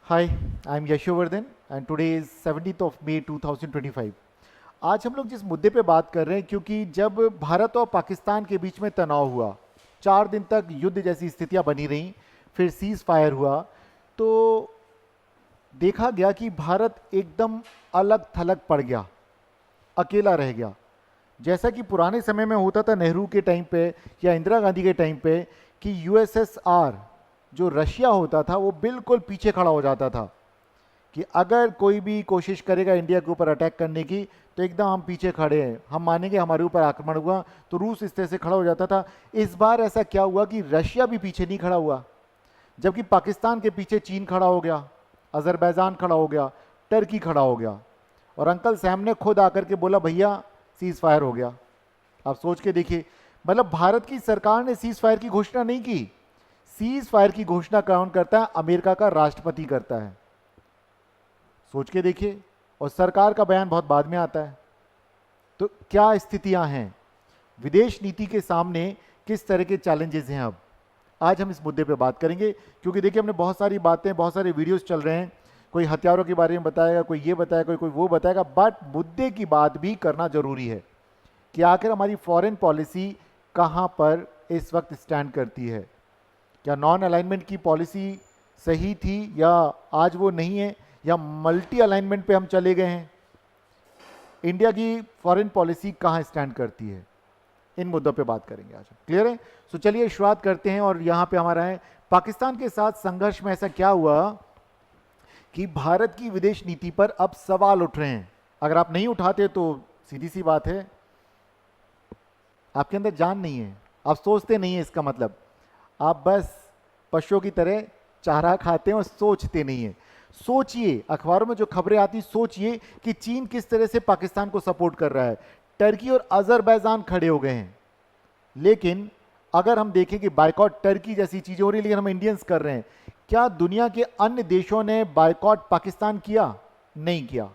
Hi, I'm Yashovardhan and today is 17th of May 2025. आज हम लोग जिस मुद्दे पे बात कर रहे हैं क्योंकि जब भारत और पाकिस्तान के बीच में तनाव हुआ, 4 दिन तक युद्ध जैसी स्थितियां बनी रहीं, फिर सीज फायर हुआ, तो देखा गया कि भारत एकदम अलग थलग पड़ गया, अकेला रह गया। जैसा कि पुराने समय में होता था नेहरू के टाइम पे या इंदिरा गांधी के टाइम पे कि यूएसएसआर जो रशिया होता था वो बिल्कुल पीछे खड़ा हो जाता था कि अगर कोई भी कोशिश करेगा इंडिया के ऊपर अटैक करने की तो एकदम हम पीछे खड़े हैं, हम मानेंगे हमारे ऊपर आक्रमण हुआ तो रूस इस तरह से खड़ा हो जाता था। इस बार ऐसा क्या हुआ कि रशिया भी पीछे नहीं खड़ा हुआ, जबकि पाकिस्तान के पीछे चीन खड़ा हो गया, अजरबैजान खड़ा हो गया, टर्की खड़ा हो गया और अंकल सैम ने खुद आकर के बोला भैया सीज फायर हो गया। आप सोच के देखिए, मतलब भारत की सरकार ने सीज फायर की घोषणा नहीं की। सीज फायर की घोषणा कौन करता है? अमेरिका का राष्ट्रपति करता है। सोच के देखिए, और सरकार का बयान बहुत बाद में आता है। तो क्या स्थितियां हैं विदेश नीति के सामने, किस तरह के चैलेंजेस हैं? अब आज हम इस मुद्दे पे बात करेंगे क्योंकि देखिए हमने बहुत सारी बातें, बहुत सारे वीडियोस चल रहे हैं, कोई हथियारों के बारे में बताएगा, कोई ये बताएगा, कोई वो बताएगा, बट मुद्दे की बात भी करना जरूरी है कि आखिर हमारी फॉरेन पॉलिसी कहां पर इस वक्त स्टैंड करती है। क्या नॉन अलाइनमेंट की पॉलिसी सही थी या आज वो नहीं है, या मल्टी अलाइनमेंट पे हम चले गए हैं? इंडिया की फॉरेन पॉलिसी कहां स्टैंड करती है, इन मुद्दों पे बात करेंगे आज। क्लियर है? तो चलिए शुरुआत करते हैं। और यहां पे हमारा है पाकिस्तान के साथ संघर्ष में ऐसा क्या हुआ कि भारत की विदेश नीति पर अब सवाल उठ रहे हैं। अगर आप नहीं उठाते तो सीधी सी बात है आपके अंदर जान नहीं है, आप सोचते नहीं है, इसका मतलब आप बस पशुओं की तरह चारा खाते हैं और सोचते नहीं है। सोचिए, अखबारों में जो खबरें आती, सोचिए कि चीन किस तरह से पाकिस्तान को सपोर्ट कर रहा है, टर्की और अजरबैजान खड़े हो गए हैं। लेकिन अगर हम देखें कि बायकॉट टर्की जैसी चीजें हो रही है लेकिन हम इंडियंस कर रहे हैं, क्या दुनिया के अन्य देशों ने बायकॉट पाकिस्तान किया? नहीं किया,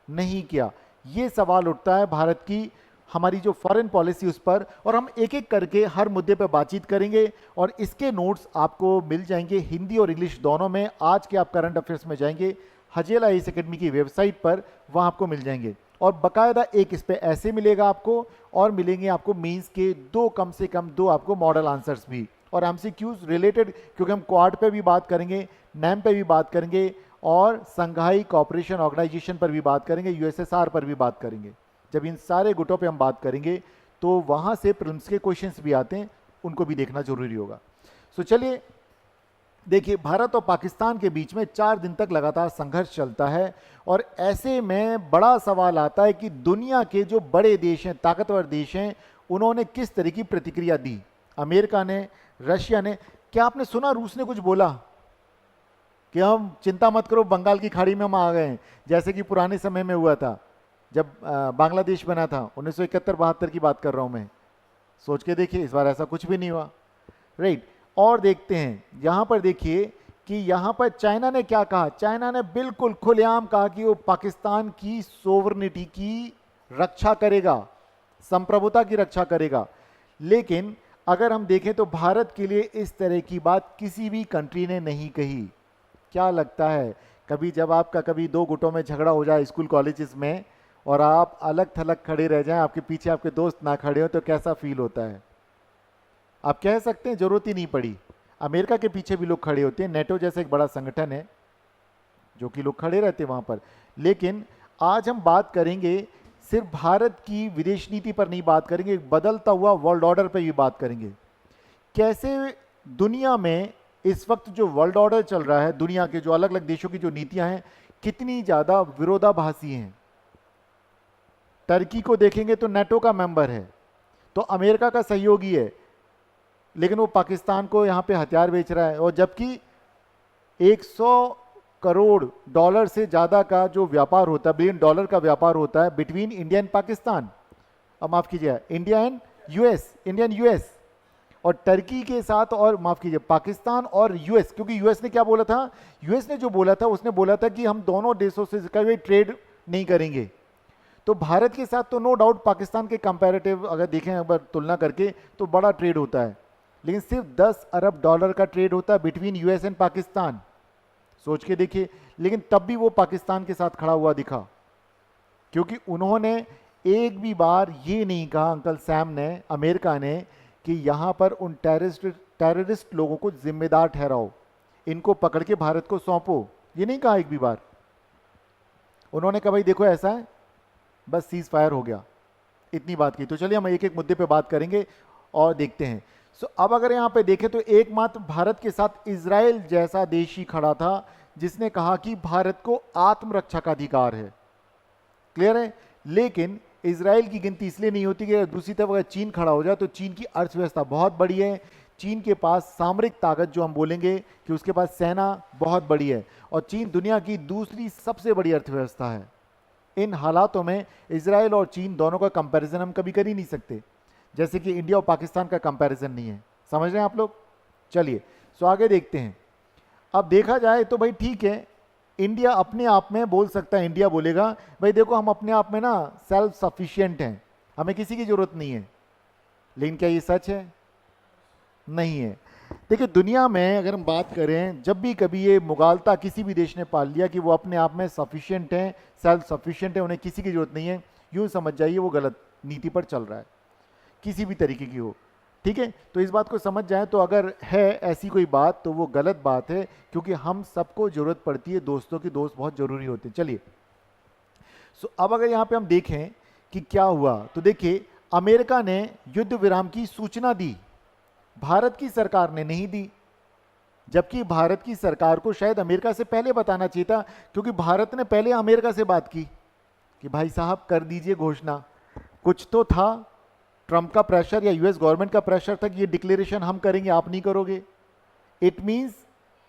नहीं किया। यह सवाल उठता है भारत की, हमारी जो फॉरेन पॉलिसी उस पर, और हम एक एक करके हर मुद्दे पर बातचीत करेंगे और इसके नोट्स आपको मिल जाएंगे हिंदी और इंग्लिश दोनों में। आज के आप करंट अफेयर्स में जाएंगे हजेला आईएएस एकेडमी की वेबसाइट पर, वहां आपको मिल जाएंगे और बकायदा एक इस पे ऐसे मिलेगा आपको, और मिलेंगे आपको मीन्स के दो, कम से कम दो आपको मॉडल आंसर्स भी और एमसीक्यूज रिलेटेड, क्योंकि हम क्वाड पे भी बात करेंगे, नैम पे भी बात करेंगे और संघाई कॉपरेशन ऑर्गेनाइजेशन पर भी बात करेंगे, यूएसएसआर पर भी बात करेंगे। जब इन सारे गुटों पे हम बात करेंगे तो वहां से प्रीलिम्स के क्वेश्चंस भी आते हैं, उनको भी देखना जरूरी होगा। सो चलिए देखिए, भारत और पाकिस्तान के बीच में 4 दिन तक लगातार संघर्ष चलता है और ऐसे में बड़ा सवाल आता है कि दुनिया के जो बड़े देश हैं, ताकतवर देश हैं, उन्होंने किस तरह की प्रतिक्रिया दी। अमेरिका ने, रशिया ने, क्या आपने सुना रूस ने कुछ बोला कि हम चिंता मत करो, बंगाल की खाड़ी में हम आ गए हैं, जैसे कि पुराने समय में हुआ था जब बांग्लादेश बना था 1971-72 की बात कर रहा हूं मैं। सोच के देखिए, इस बार ऐसा कुछ भी नहीं हुआ, राइट। और देखते हैं यहां पर, देखिए कि यहां पर चाइना ने क्या कहा। चाइना ने बिल्कुल खुलेआम कहा कि वो पाकिस्तान की सोवरेनिटी की रक्षा करेगा, संप्रभुता की रक्षा करेगा। लेकिन अगर हम देखें तो भारत के लिए इस तरह की बात किसी भी कंट्री ने नहीं कही। क्या लगता है, कभी जब आपका कभी दो गुटों में झगड़ा हो जाए स्कूल कॉलेजेस में और आप अलग थलग खड़े रह जाएं, आपके पीछे आपके दोस्त ना खड़े हो, तो कैसा फील होता है? आप कह सकते हैं जरूरत ही नहीं पड़ी। अमेरिका के पीछे भी लोग खड़े होते हैं, नेटो जैसा एक बड़ा संगठन है जो कि लोग खड़े रहते हैं वहां पर। लेकिन आज हम बात करेंगे सिर्फ भारत की विदेश नीति पर नहीं बात करेंगे, बदलता हुआ वर्ल्ड ऑर्डर पर भी बात करेंगे। कैसे दुनिया में इस वक्त जो वर्ल्ड ऑर्डर चल रहा है, दुनिया के जो अलग अलग देशों की जो नीतियां हैं, कितनी ज्यादा विरोधाभासी हैं। टर्की को देखेंगे तो नेटो का मेंबर है, तो अमेरिका का सहयोगी है, लेकिन वो पाकिस्तान को यहां पे हथियार बेच रहा है। और जबकि 100 करोड़ डॉलर से ज्यादा का जो व्यापार होता है, $1 बिलियन का व्यापार होता है बिटवीन इंडिया एंड पाकिस्तान, अब माफ कीजिए India and US, Indian US और टर्की के साथ, और माफ कीजिए पाकिस्तान और यूएस। क्योंकि यूएस ने क्या बोला था, यूएस ने जो बोला था, उसने बोला था कि हम दोनों देशों से कभी ट्रेड नहीं करेंगे। तो भारत के साथ तो नो डाउट पाकिस्तान के कंपैरेटिव अगर देखें, अगर तुलना करके, तो बड़ा ट्रेड होता है, लेकिन सिर्फ $10 अरब का ट्रेड होता है बिटवीन यूएस एंड पाकिस्तान। सोच के देखिए। लेकिन तब भी वो पाकिस्तान के साथ खड़ा हुआ दिखा, क्योंकि उन्होंने एक भी बार ये नहीं कहा, अंकल सैम ने, अमेरिका ने, कि यहां पर उन टेररिस्ट लोगों को जिम्मेदार ठहराओ, इनको पकड़ के भारत को सौंपो, ये नहीं कहा एक भी बार। उन्होंने कहा भाई देखो ऐसा है, बस सीज फायर हो गया, इतनी बात की। तो चलिए हम एक एक मुद्दे पे बात करेंगे और देखते हैं। अब अगर यहाँ पे देखें तो एकमात्र भारत के साथ इजराइल जैसा देश ही खड़ा था जिसने कहा कि भारत को आत्मरक्षा का अधिकार है। क्लियर है? लेकिन इजराइल की गिनती इसलिए नहीं होती कि दूसरी तरफ अगर चीन खड़ा हो जाए तो चीन की अर्थव्यवस्था बहुत बड़ी है, चीन के पास सामरिक ताकत, जो हम बोलेंगे कि उसके पास सेना बहुत बड़ी है, और चीन दुनिया की दूसरी सबसे बड़ी अर्थव्यवस्था है। इन हालातों में इजराइल और चीन दोनों का कंपैरिजन हम कभी कर ही नहीं सकते, जैसे कि इंडिया और पाकिस्तान का कंपैरिजन नहीं है। समझ रहे हैं आप लोग? चलिए आगे देखते हैं। अब देखा जाए तो भाई ठीक है, इंडिया अपने आप में बोल सकता है, इंडिया बोलेगा भाई देखो हम अपने आप में ना सेल्फ सफिशिएंट हैं, हमें किसी की जरूरत नहीं है। लेकिन क्या ये सच है? नहीं है। देखिए दुनिया में अगर हम बात करें, जब भी कभी ये मुगालता किसी भी देश ने पाल लिया कि वो अपने आप में सफिशिएंट हैं, सेल्फ सफिशिएंट है, उन्हें किसी की जरूरत नहीं है, यूं समझ जाइए वो गलत नीति पर चल रहा है, किसी भी तरीके की हो। ठीक है, तो इस बात को समझ जाए तो अगर है ऐसी कोई बात तो वो गलत बात है, क्योंकि हम सबको जरूरत पड़ती है, दोस्तों की दोस्त बहुत जरूरी होते हैं। चलिए अब अगर यहाँ पे हम देखें कि क्या हुआ, तो देखिए अमेरिका ने युद्ध विराम की सूचना दी, भारत की सरकार ने नहीं दी, जबकि भारत की सरकार को शायद अमेरिका से पहले बताना चाहिए था, क्योंकि भारत ने पहले अमेरिका से बात की कि भाई साहब कर दीजिए घोषणा। कुछ तो था, ट्रंप का प्रेशर या यूएस गवर्नमेंट का प्रेशर था कि ये डिक्लेरेशन हम करेंगे, आप नहीं करोगे। इट मींस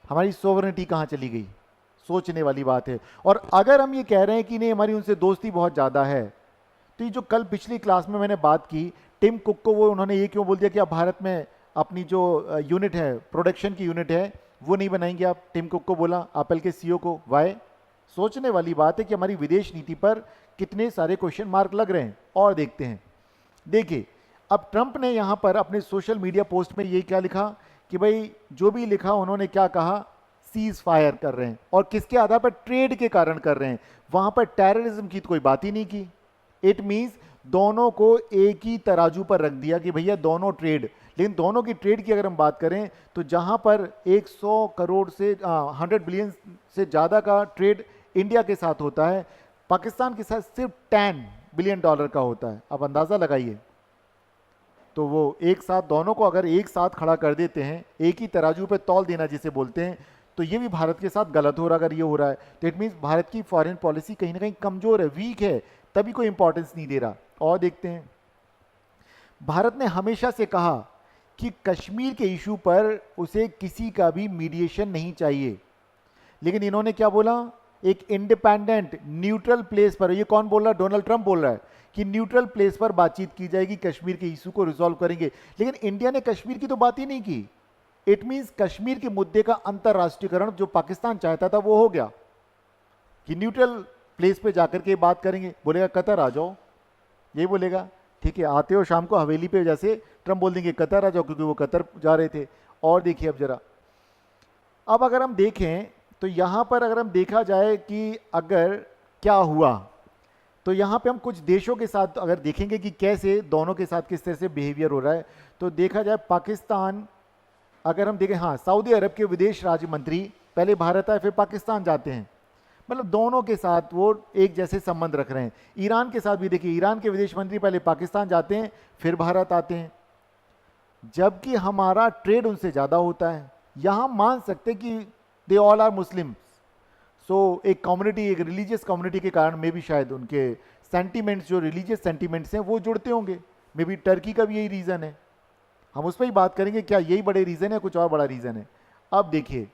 हमारी सोवरेनिटी कहां चली गई? सोचने वाली बात है। और अगर हम ये कह रहे हैं कि नहीं हमारी उनसे दोस्ती बहुत ज्यादा है, तो ये जो कल पिछली क्लास में मैंने बात की, टिम कुक को वो उन्होंने ये क्यों बोल दिया कि आप भारत में अपनी जो यूनिट है, प्रोडक्शन की यूनिट है, वो नहीं बनाएंगे आप? टिम कुक को बोला, एप्पल के सीईओ को। वाई? सोचने वाली बात है कि हमारी विदेश नीति पर कितने सारे क्वेश्चन मार्क लग रहे हैं। और देखते हैं, देखिए अब ट्रंप ने यहां पर अपने सोशल मीडिया पोस्ट में ये क्या लिखा कि भाई जो भी लिखा उन्होंने क्या कहा, सीज फायर कर रहे हैं, और किसके आधार पर? ट्रेड के कारण कर रहे हैं, वहां पर टेररिज्म की तो कोई बात ही नहीं की। इट मींस दोनों को एक ही तराजू पर रख दिया कि भैया दोनों ट्रेड। लेकिन दोनों की ट्रेड की अगर हम बात करें तो जहां पर 100 करोड़ से 100 बिलियन से ज्यादा का ट्रेड इंडिया के साथ होता है, पाकिस्तान के साथ सिर्फ 10 बिलियन डॉलर का होता है। अब अंदाजा लगाइए, तो वो एक साथ, दोनों को अगर एक साथ खड़ा कर देते हैं, एक ही तराजू पे तौल देना जिसे बोलते हैं, तो ये भी भारत के साथ गलत हो रहा। अगर ये हो रहा है तो इट मीन्स भारत की फॉरेन पॉलिसी कहीं ना कहीं कमजोर है, वीक है, तभी कोई इंपॉर्टेंस नहीं दे रहा। और देखते हैं, भारत ने हमेशा से कहा कि कश्मीर के इशू पर उसे किसी का भी मीडिएशन नहीं चाहिए, लेकिन इन्होंने क्या बोला? एक इंडिपेंडेंट न्यूट्रल प्लेस पर, ये कौन बोल रहा है? डोनाल्ड ट्रंप बोल रहा है कि न्यूट्रल प्लेस पर बातचीत की जाएगी, कश्मीर के इशू को रिजॉल्व करेंगे। लेकिन इंडिया ने कश्मीर की तो बात ही नहीं की। इट मींस कश्मीर के मुद्दे का अंतरराष्ट्रीयकरण जो पाकिस्तान चाहता था वो हो गया कि न्यूट्रल प्लेस पे जाकर के बात करेंगे। बोलेगा कतर आ जाओ, यही बोलेगा, ठीक है, आते हो शाम को हवेली पे, जैसे ट्रंप बोल देंगे कतर आ जाओ, क्योंकि वो कतर जा रहे थे। और देखिए अब जरा, अब अगर हम देखें तो यहां पर अगर हम देखा जाए कि अगर क्या हुआ, तो यहां पे हम कुछ देशों के साथ अगर देखेंगे कि कैसे दोनों के साथ किस तरह से बिहेवियर हो रहा है, तो देखा जाए पाकिस्तान, अगर हम देखें, हाँ, सऊदी अरब के विदेश राज्य मंत्री पहले भारत आए फिर पाकिस्तान जाते हैं, मतलब दोनों के साथ वो एक जैसे संबंध रख रहे हैं। ईरान के साथ भी देखिए, ईरान के विदेश मंत्री पहले पाकिस्तान जाते हैं फिर भारत आते हैं, जबकि हमारा ट्रेड उनसे ज्यादा होता है। यहां मान सकते कि दे ऑल आर मुस्लिम, सो एक कम्युनिटी, एक रिलीजियस कम्युनिटी के कारण में भी शायद उनके सेंटीमेंट्स, जो रिलीजियस सेंटीमेंट्स हैं वो जुड़ते होंगे। मे बी टर्की का भी यही रीजन है, हम उस पर ही बात करेंगे, क्या यही बड़े रीजन है, कुछ और बड़ा रीजन है। अब देखिए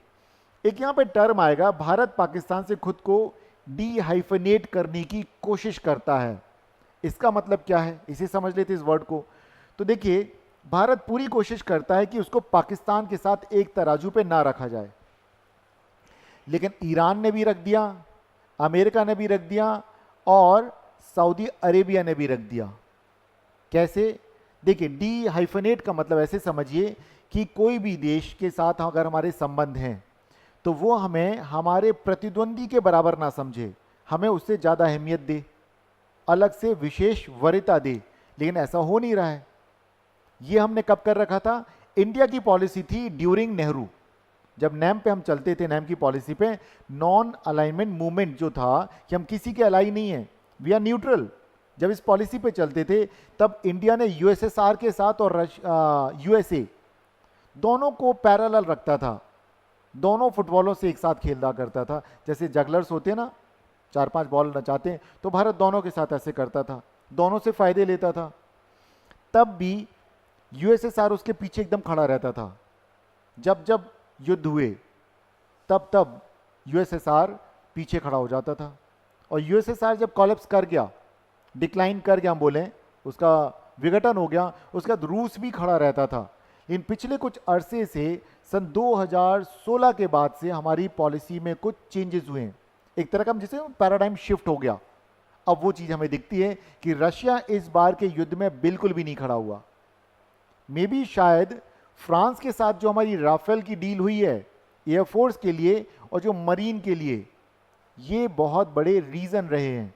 एक यहां पे टर्म आएगा, भारत पाकिस्तान से खुद को डीहाइफनेट करने की कोशिश करता है। इसका मतलब क्या है, इसे समझ लेते इस वर्ड को। तो देखिए भारत पूरी कोशिश करता है कि उसको पाकिस्तान के साथ एक तराजू पे ना रखा जाए, लेकिन ईरान ने भी रख दिया, अमेरिका ने भी रख दिया, और सऊदी अरेबिया ने भी रख दिया। कैसे? देखिए डीहाइफनेट का मतलब ऐसे समझिए कि कोई भी देश के साथ अगर हमारे संबंध हैं तो वो हमें हमारे प्रतिद्वंदी के बराबर ना समझे, हमें उससे ज़्यादा अहमियत दे, अलग से विशेष वरीयता दे। लेकिन ऐसा हो नहीं रहा है। ये हमने कब कर रखा था? इंडिया की पॉलिसी थी ड्यूरिंग नेहरू, जब नैम पे हम चलते थे, नैम की पॉलिसी पे नॉन अलाइनमेंट मूवमेंट जो था कि हम किसी के अलाई नहीं है, वी आर न्यूट्रल, जब इस पॉलिसी पे चलते थे तब इंडिया ने यूएसएसआर के साथ और यूएसए दोनों को पैरेलल रखता था, दोनों फुटबॉलों से एक साथ खेला करता था। जैसे जगलर्स होते हैं ना, 4-5 बॉल नचाते हैं, तो भारत दोनों के साथ ऐसे करता था, दोनों से फायदे लेता था। तब भी यूएसएसआर उसके पीछे एकदम खड़ा रहता था। जब जब युद्ध हुए तब तब यूएसएसआर पीछे खड़ा हो जाता था। और यूएसएसआर जब कोलैप्स कर गया, डिक्लाइन कर गया, हम बोलें उसका विघटन हो गया, उसके बाद रूस भी खड़ा रहता था। इन पिछले कुछ अरसे से सन 2016 के बाद से हमारी पॉलिसी में कुछ चेंजेस हुए हैं, एक तरह का हम जिसे पैराडाइम शिफ्ट हो गया। अब वो चीज़ हमें दिखती है कि रशिया इस बार के युद्ध में बिल्कुल भी नहीं खड़ा हुआ। मे बी शायद फ्रांस के साथ जो हमारी राफेल की डील हुई है एयरफोर्स के लिए और जो मरीन के लिए, ये बहुत बड़े रीज़न रहे हैं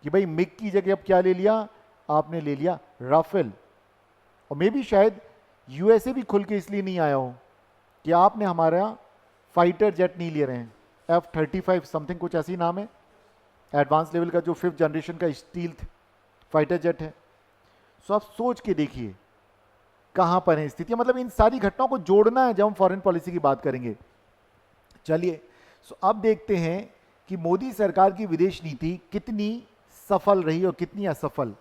कि भाई मिग की जगह अब क्या ले लिया आपने, ले लिया राफेल। और मे बी शायद यूएसए भी खुल के इसलिए नहीं आया हो कि आपने हमारा फाइटर जेट नहीं ले रहे हैं, F-35 समथिंग कुछ ऐसी नाम है, एडवांस लेवल का जो 5th जनरेशन का स्टील्थ फाइटर जेट है। सो आप सोच के देखिए कहां पर है स्थिति। मतलब इन सारी घटनाओं को जोड़ना है जब हम फॉरेन पॉलिसी की बात करेंगे। चलिए, सो अब देखते हैं कि मोदी सरकार की विदेश नीति कितनी सफल रही और कितनी असफल।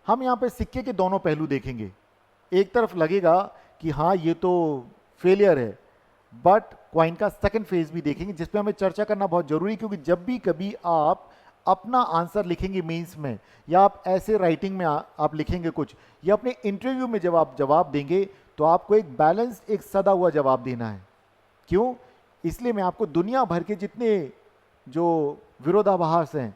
हम यहां पे सिक्के के दोनों पहलू देखेंगे। एक तरफ लगेगा कि हाँ ये तो फेलियर है, बट क्वाइन का सेकंड फेज भी देखेंगे जिस पे हमें चर्चा करना बहुत जरूरी, क्योंकि जब भी कभी आप अपना आंसर लिखेंगे मेंस में, या आप ऐसे राइटिंग में आप लिखेंगे कुछ, या अपने इंटरव्यू में जब आप जवाब देंगे, तो आपको एक बैलेंस, एक सदा हुआ जवाब देना है। क्यों? इसलिए मैं आपको दुनिया भर के जितने जो विरोधाभास हैं,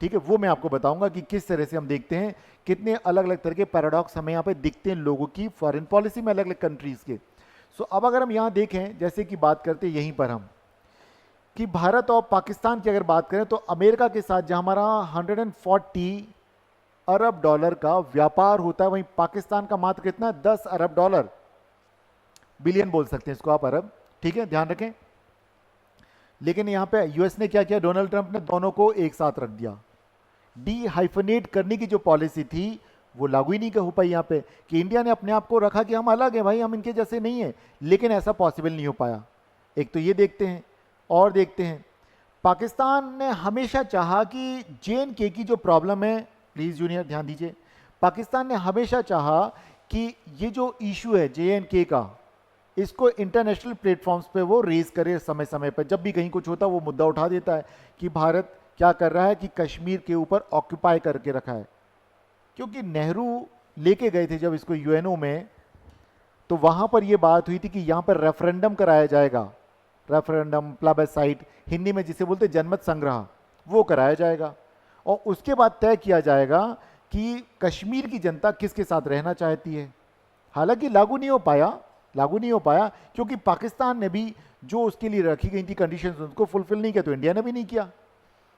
ठीक है, वो मैं आपको बताऊंगा कि किस तरह से हम देखते हैं, कितने अलग अलग तरह के पैराडॉक्स हमें यहाँ पे दिखते हैं लोगों की फॉरेन पॉलिसी में अलग अलग कंट्रीज के। सो अब अगर हम यहाँ देखें, जैसे कि बात करते हैं यहीं पर हम कि भारत और पाकिस्तान की अगर बात करें, तो अमेरिका के साथ जहां हमारा 140 अरब डॉलर का व्यापार होता है, वहीं पाकिस्तान का मात्र कितना, 10 अरब डॉलर, बिलियन बोल सकते हैं इसको आप, अरब, ठीक है, ध्यान रखें। लेकिन यहां पे यूएस ने क्या किया, डोनाल्ड ट्रंप ने दोनों को एक साथ रख दिया। डी हाइफनेट करने की जो पॉलिसी थी वो लागू ही नहीं हो पाई यहाँ पे, कि इंडिया ने अपने आप को रखा कि हम अलग हैं भाई, हम इनके जैसे नहीं है, लेकिन ऐसा पॉसिबल नहीं हो पाया। एक तो ये देखते हैं, और देखते हैं पाकिस्तान ने हमेशा चाहा कि JNK की जो प्रॉब्लम है, प्लीज जूनियर ध्यान दीजिए, पाकिस्तान ने हमेशा चाहा कि ये जो इशू है JNK का, इसको इंटरनेशनल प्लेटफॉर्म्स पे वो रेज करे समय समय पर। जब भी कहीं कुछ होता है वो मुद्दा उठा देता है कि भारत क्या कर रहा है कि कश्मीर के ऊपर ऑक्यूपाई करके रखा है। क्योंकि नेहरू लेके गए थे जब इसको यूएनओ में, तो वहां पर यह बात हुई थी कि यहां पर रेफरेंडम कराया जाएगा, रेफरेंडम, प्लेबसाइट, हिंदी में जिसे बोलते जनमत संग्रह, वो कराया जाएगा, और उसके बाद तय किया जाएगा कि कश्मीर की जनता किसके साथ रहना चाहती है। हालांकि लागू नहीं हो पाया, लागू नहीं हो पाया क्योंकि पाकिस्तान ने भी जो उसके लिए रखी गई थी कंडीशंस, उसको फुलफिल नहीं किया, तो इंडिया ने भी नहीं किया,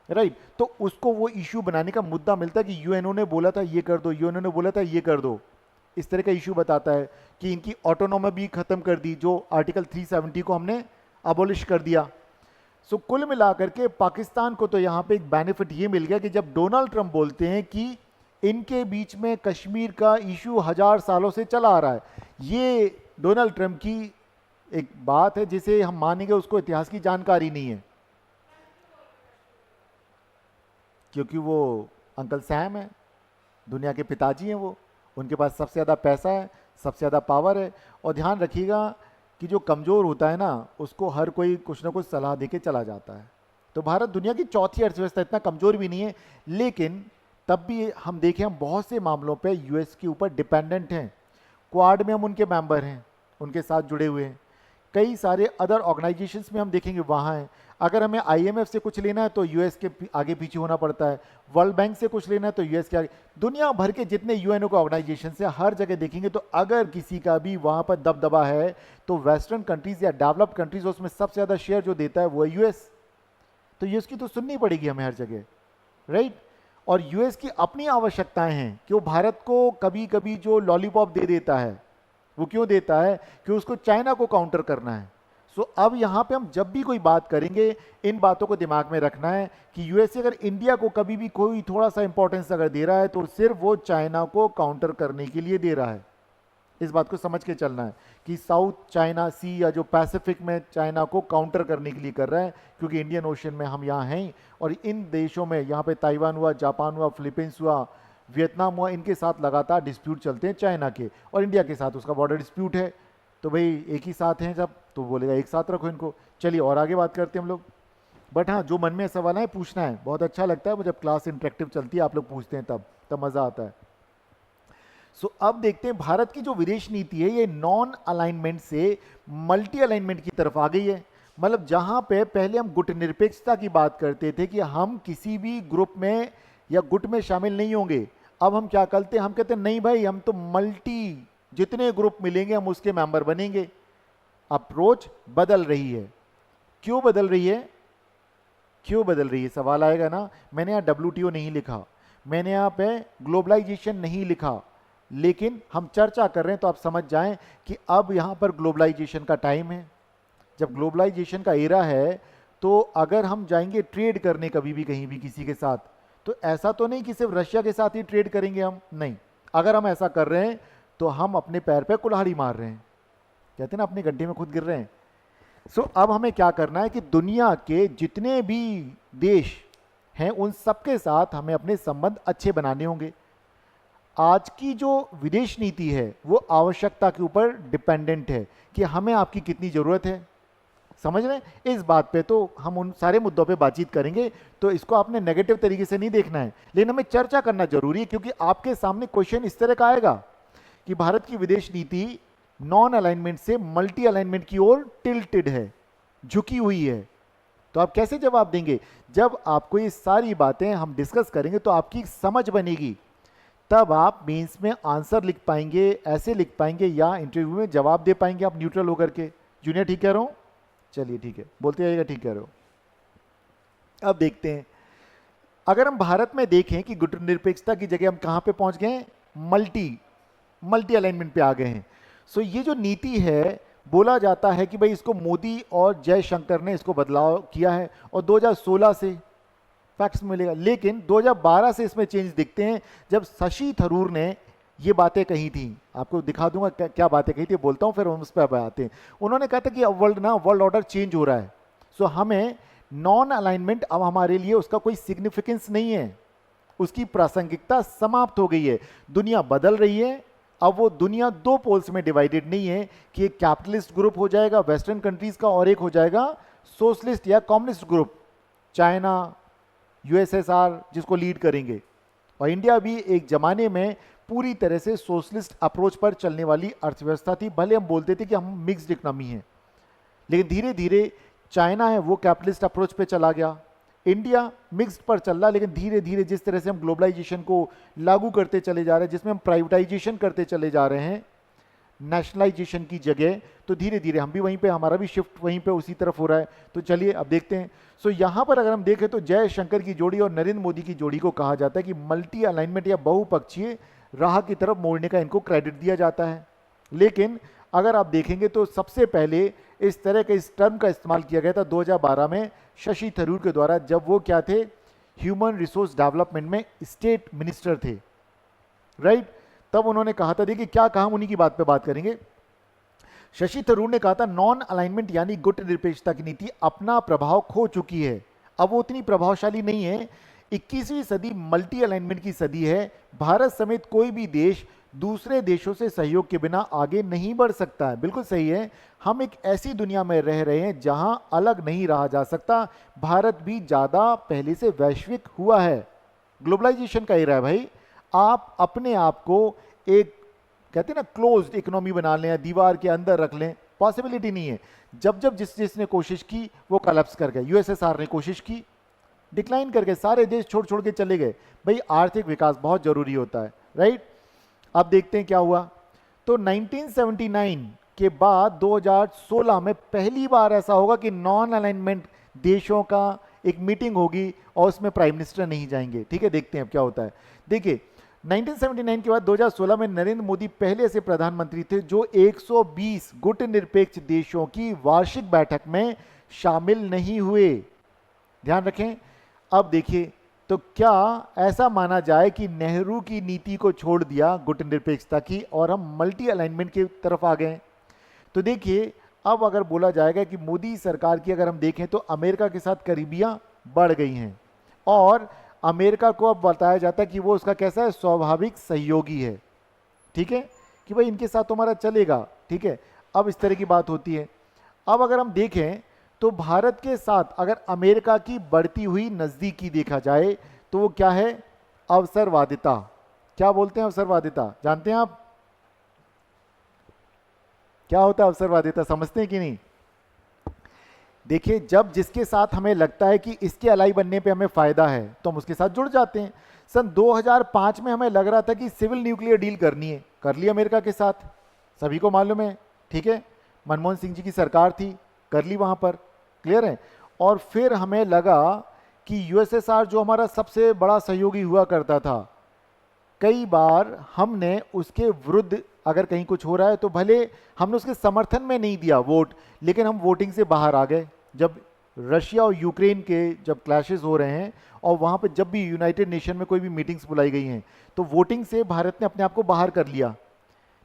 राइट। तो उसको वो इशू बनाने का मुद्दा मिलता है कि यूएनओ ने बोला था ये कर दो, यूएनओ ने बोला था ये कर दो, इस तरह का इशू बताता है कि इनकी ऑटोनॉमी भी खत्म कर दी, जो आर्टिकल 370 को हमने अबोलिश कर दिया। सो कुल मिलाकर के पाकिस्तान को तो यहाँ पे एक बेनिफिट ये मिल गया कि जब डोनाल्ड ट्रंप बोलते हैं कि इनके बीच में कश्मीर का इशू 1000 सालों से चला आ रहा है, ये डोनाल्ड ट्रंप की एक बात है जिसे हम मानेंगे उसको इतिहास की जानकारी नहीं है, क्योंकि वो अंकल सैम है, दुनिया के पिताजी हैं वो, उनके पास सबसे ज़्यादा पैसा है, सबसे ज़्यादा पावर है। और ध्यान रखिएगा कि जो कमज़ोर होता है ना, उसको हर कोई कुछ ना कुछ सलाह देके चला जाता है। तो भारत दुनिया की चौथी अर्थव्यवस्था, इतना कमज़ोर भी नहीं है, लेकिन तब भी हम देखें, हम बहुत से मामलों पे यूएस के ऊपर डिपेंडेंट हैं। क्वाड में हम उनके मेंबर हैं, उनके साथ जुड़े हुए हैं। कई सारे अदर ऑर्गेनाइजेशंस में हम देखेंगे वहाँ हैं। अगर हमें आईएमएफ से कुछ लेना है तो यूएस के आगे पीछे होना पड़ता है, वर्ल्ड बैंक से कुछ लेना है तो यूएस के आगे। दुनिया भर के जितने यूएनओ के ऑर्गेनाइजेशन है हर जगह देखेंगे तो अगर किसी का भी वहाँ पर दबदबा है तो वेस्टर्न कंट्रीज या डेवलप्ड कंट्रीज उसमें सबसे ज़्यादा शेयर जो देता है वो है यूएस। तो यूएस की तो सुननी पड़ेगी हमें हर जगह, राइट। और यूएस की अपनी आवश्यकताएं हैं कि वो भारत को कभी कभी जो लॉलीपॉप दे देता है वो क्यों देता है, कि उसको चाइना को काउंटर करना है। सो अब यहाँ पे हम जब भी कोई बात करेंगे इन बातों को दिमाग में रखना है कि यूएसए अगर इंडिया को कभी भी कोई थोड़ा सा इंपॉर्टेंस अगर दे रहा है तो सिर्फ वो चाइना को काउंटर करने के लिए दे रहा है। इस बात को समझ के चलना है कि साउथ चाइना सी या जो पैसिफिक में चाइना को काउंटर करने के लिए कर रहा है, क्योंकि इंडियन ओशन में हम यहाँ हैं और इन देशों में यहाँ पे ताइवान हुआ, जापान हुआ, फिलीपींस हुआ, वियतनाम हुआ, इनके साथ लगातार डिस्प्यूट चलते हैं चाइना के, और इंडिया के साथ उसका बॉर्डर डिस्प्यूट है। तो भाई एक ही साथ हैं जब, तो बोलेगा एक साथ रखो इनको। चलिए और आगे बात करते हैं हम लोग। बट हाँ, जो मन में सवाल है पूछना है, बहुत अच्छा लगता है मुझे जब क्लास इंटरेक्टिव चलती है, आप लोग पूछते हैं तब मज़ा आता है। सो अब देखते हैं भारत की जो विदेश नीति है ये नॉन अलाइनमेंट से मल्टी अलाइनमेंट की तरफ आ गई है। मतलब जहां पे पहले हम गुटनिरपेक्षता की बात करते थे कि हम किसी भी ग्रुप में या गुट में शामिल नहीं होंगे, अब हम क्या करते हैं, हम कहते हैं नहीं भाई हम तो मल्टी, जितने ग्रुप मिलेंगे हम उसके मेंबर बनेंगे। अप्रोच बदल रही है। क्यों बदल रही है, क्यों बदल रही है सवाल आएगा ना। मैंने यहाँ WTO नहीं लिखा, मैंने यहाँ पे ग्लोबलाइजेशन नहीं लिखा, लेकिन हम चर्चा कर रहे हैं तो आप समझ जाएं कि अब यहाँ पर ग्लोबलाइजेशन का टाइम है। जब ग्लोबलाइजेशन का एरा है तो अगर हम जाएंगे ट्रेड करने कभी भी कहीं भी किसी के साथ, तो ऐसा तो नहीं कि सिर्फ रशिया के साथ ही ट्रेड करेंगे हम, नहीं। अगर हम ऐसा कर रहे हैं तो हम अपने पैर पे कुल्हाड़ी मार रहे हैं, कहते हैं ना अपने गड्ढे में खुद गिर रहे हैं। सो अब हमें क्या करना है कि दुनिया के जितने भी देश हैं उन सबके साथ हमें अपने संबंध अच्छे बनाने होंगे। आज की जो विदेश नीति है वो आवश्यकता के ऊपर डिपेंडेंट है कि हमें आपकी कितनी ज़रूरत है। समझ रहे हैं, इस बात पे तो हम उन सारे मुद्दों पे बातचीत करेंगे, तो इसको आपने नेगेटिव तरीके से नहीं देखना है, लेकिन हमें चर्चा करना जरूरी है क्योंकि आपके सामने क्वेश्चन इस तरह का आएगा कि भारत की विदेश नीति नॉन अलाइनमेंट से मल्टी अलाइनमेंट की ओर टिल्टेड है, झुकी हुई है। तो आप कैसे जवाब देंगे? जब आपको ये सारी बातें हम डिस्कस करेंगे तो आपकी समझ बनेगी, तब आप मेंस में आंसर लिख पाएंगे, ऐसे लिख पाएंगे या इंटरव्यू में जवाब दे पाएंगे आप न्यूट्रल होकर के। जूनियर ठीक कह रहा हूं? चलिए ठीक है, बोलते जाइएगा ठीक कह रहे हो। अब देखते हैं, अगर हम भारत में देखें कि गुटनिरपेक्षता की जगह हम कहां पे पहुंच गए हैं, मल्टी अलाइनमेंट पे आ गए हैं। सो ये जो नीति है, बोला जाता है कि भाई इसको मोदी और जयशंकर ने इसको बदलाव किया है और 2016 से फैक्ट्स मिलेगा, लेकिन 2012 से इसमें चेंज दिखते हैं जब शशि थरूर ने ये बातें कही थी। आपको दिखा दूंगा क्या बातें कही थी, बोलता हूं फिर हम उस पर आते हैं। उन्होंने कहा था कि अब वर्ल्ड ऑर्डर चेंज हो रहा है, सो हमें नॉन अलाइनमेंट अब हमारे लिए उसका कोई सिग्निफिकेंस नहीं है, उसकी प्रासंगिकता समाप्त हो गई है। दुनिया बदल रही है, अब वो दुनिया दो पोल्स में डिवाइडेड नहीं है कि एक कैपिटलिस्ट ग्रुप हो जाएगा वेस्टर्न कंट्रीज का और एक हो जाएगा सोशलिस्ट या कम्युनिस्ट ग्रुप, चाइना, यूएसएसआर जिसको लीड करेंगे। और इंडिया भी एक जमाने में पूरी तरह से सोशलिस्ट अप्रोच पर चलने वाली अर्थव्यवस्था थी। भले हम बोलते थे कि हम मिक्स्ड इकोनॉमी है, लेकिन धीरे धीरे चाइना है वो कैपिटलिस्ट अप्रोच पे चला गया, इंडिया मिक्स्ड पर चल रहा, लेकिन धीरे धीरे जिस तरह से हम ग्लोबलाइजेशन को लागू करते चले जा रहे हैं, जिसमें हम प्राइवेटाइजेशन करते चले जा रहे हैं नेशनलाइजेशन की जगह, तो धीरे धीरे हम भी वहीं पे, हमारा भी शिफ्ट वहीं पे उसी तरफ हो रहा है। तो चलिए अब देखते हैं। सो यहाँ पर अगर हम देखें तो जयशंकर की जोड़ी और नरेंद्र मोदी की जोड़ी को कहा जाता है कि मल्टी अलाइनमेंट या बहुपक्षीय राह की तरफ मोड़ने का इनको क्रेडिट दिया जाता है। लेकिन अगर आप देखेंगे तो सबसे पहले इस तरह के इस टर्म का इस्तेमाल किया गया था 2012 में शशि थरूर के द्वारा, जब वो क्या थे, ह्यूमन रिसोर्स डेवलपमेंट में स्टेट मिनिस्टर थे, राइट। तब उन्होंने कहा था, देखिए क्या कहा, उन्हीं की बात पे बात करेंगे। शशि थरूर ने कहा था नॉन अलाइनमेंट यानी गुटनिरपेक्षता की नीति अपना प्रभाव खो चुकी है, अब वो उतनी प्रभावशाली नहीं है। 21वीं सदी मल्टी अलाइनमेंट की सदी है, भारत समेत कोई भी देश दूसरे देशों से सहयोग के बिना आगे नहीं बढ़ सकता है। बिल्कुल सही है, हम एक ऐसी दुनिया में रह रहे हैं जहां अलग नहीं रहा जा सकता। भारत भी ज्यादा पहले से वैश्विक हुआ है, ग्लोबलाइजेशन का एरा है भाई। आप अपने आप को एक कहते हैं ना क्लोज्ड इकोनॉमी बना लें या दीवार के अंदर रख लें, पॉसिबिलिटी नहीं है। जब जब जिसने कोशिश की वो कलप्स कर गए। यूएसएसआर ने कोशिश की, डिक्लाइन कर गए, सारे देश छोड़ छोड़ के चले गए। भाई आर्थिक विकास बहुत जरूरी होता है, राइट। अब देखते हैं क्या हुआ। तो 1979 के बाद 2016 में पहली बार ऐसा होगा कि नॉन अलाइनमेंट देशों का एक मीटिंग होगी और उसमें प्राइम मिनिस्टर नहीं जाएंगे। ठीक है, देखते हैं अब क्या होता है। देखिए 1979 के बाद 2016 में नरेंद्र मोदी पहले ऐसे प्रधानमंत्री थे जो 120 गुटनिरपेक्ष देशों की वार्षिक बैठक में शामिल नहीं हुए। ध्यान रखें। अब देखिए, तो क्या ऐसा माना जाए कि नेहरू की नीति को छोड़ दिया गुटनिरपेक्षता की और हम मल्टी अलाइनमेंट की तरफ आ गए? तो देखिए, अब अगर बोला जाएगा कि मोदी सरकार की अगर हम देखें तो अमेरिका के साथ करीबियां बढ़ गई हैं और अमेरिका को अब बताया जाता है कि वो उसका कैसा है, स्वाभाविक सहयोगी है। ठीक है, कि भाई इनके साथ तो हमारा चलेगा। ठीक है, अब इस तरह की बात होती है। अब अगर हम देखें तो भारत के साथ अगर अमेरिका की बढ़ती हुई नजदीकी देखा जाए तो वो क्या है, अवसरवादिता। क्या बोलते हैं अवसरवादिता, जानते हैं आप क्या होता है अवसरवादिता, समझते हैं कि नहीं? देखिए, जब जिसके साथ हमें लगता है कि इसके अलाई बनने पे हमें फायदा है तो हम उसके साथ जुड़ जाते हैं। सन 2005 में हमें लग रहा था कि सिविल न्यूक्लियर डील करनी है, कर ली अमेरिका के साथ, सभी को मालूम है। ठीक है, मनमोहन सिंह जी की सरकार थी, कर ली वहां पर, क्लियर है। और फिर हमें लगा कि यूएसएसआर जो हमारा सबसे बड़ा सहयोगी हुआ करता था, कई बार हमने उसके विरुद्ध अगर कहीं कुछ हो रहा है तो भले हमने उसके समर्थन में नहीं दिया वोट, लेकिन हम वोटिंग से बाहर आ गए। जब रशिया और यूक्रेन के जब क्लैशेस हो रहे हैं और वहाँ पे जब भी यूनाइटेड नेशन में कोई भी मीटिंग्स बुलाई गई हैं तो वोटिंग से भारत ने अपने आप को बाहर कर लिया।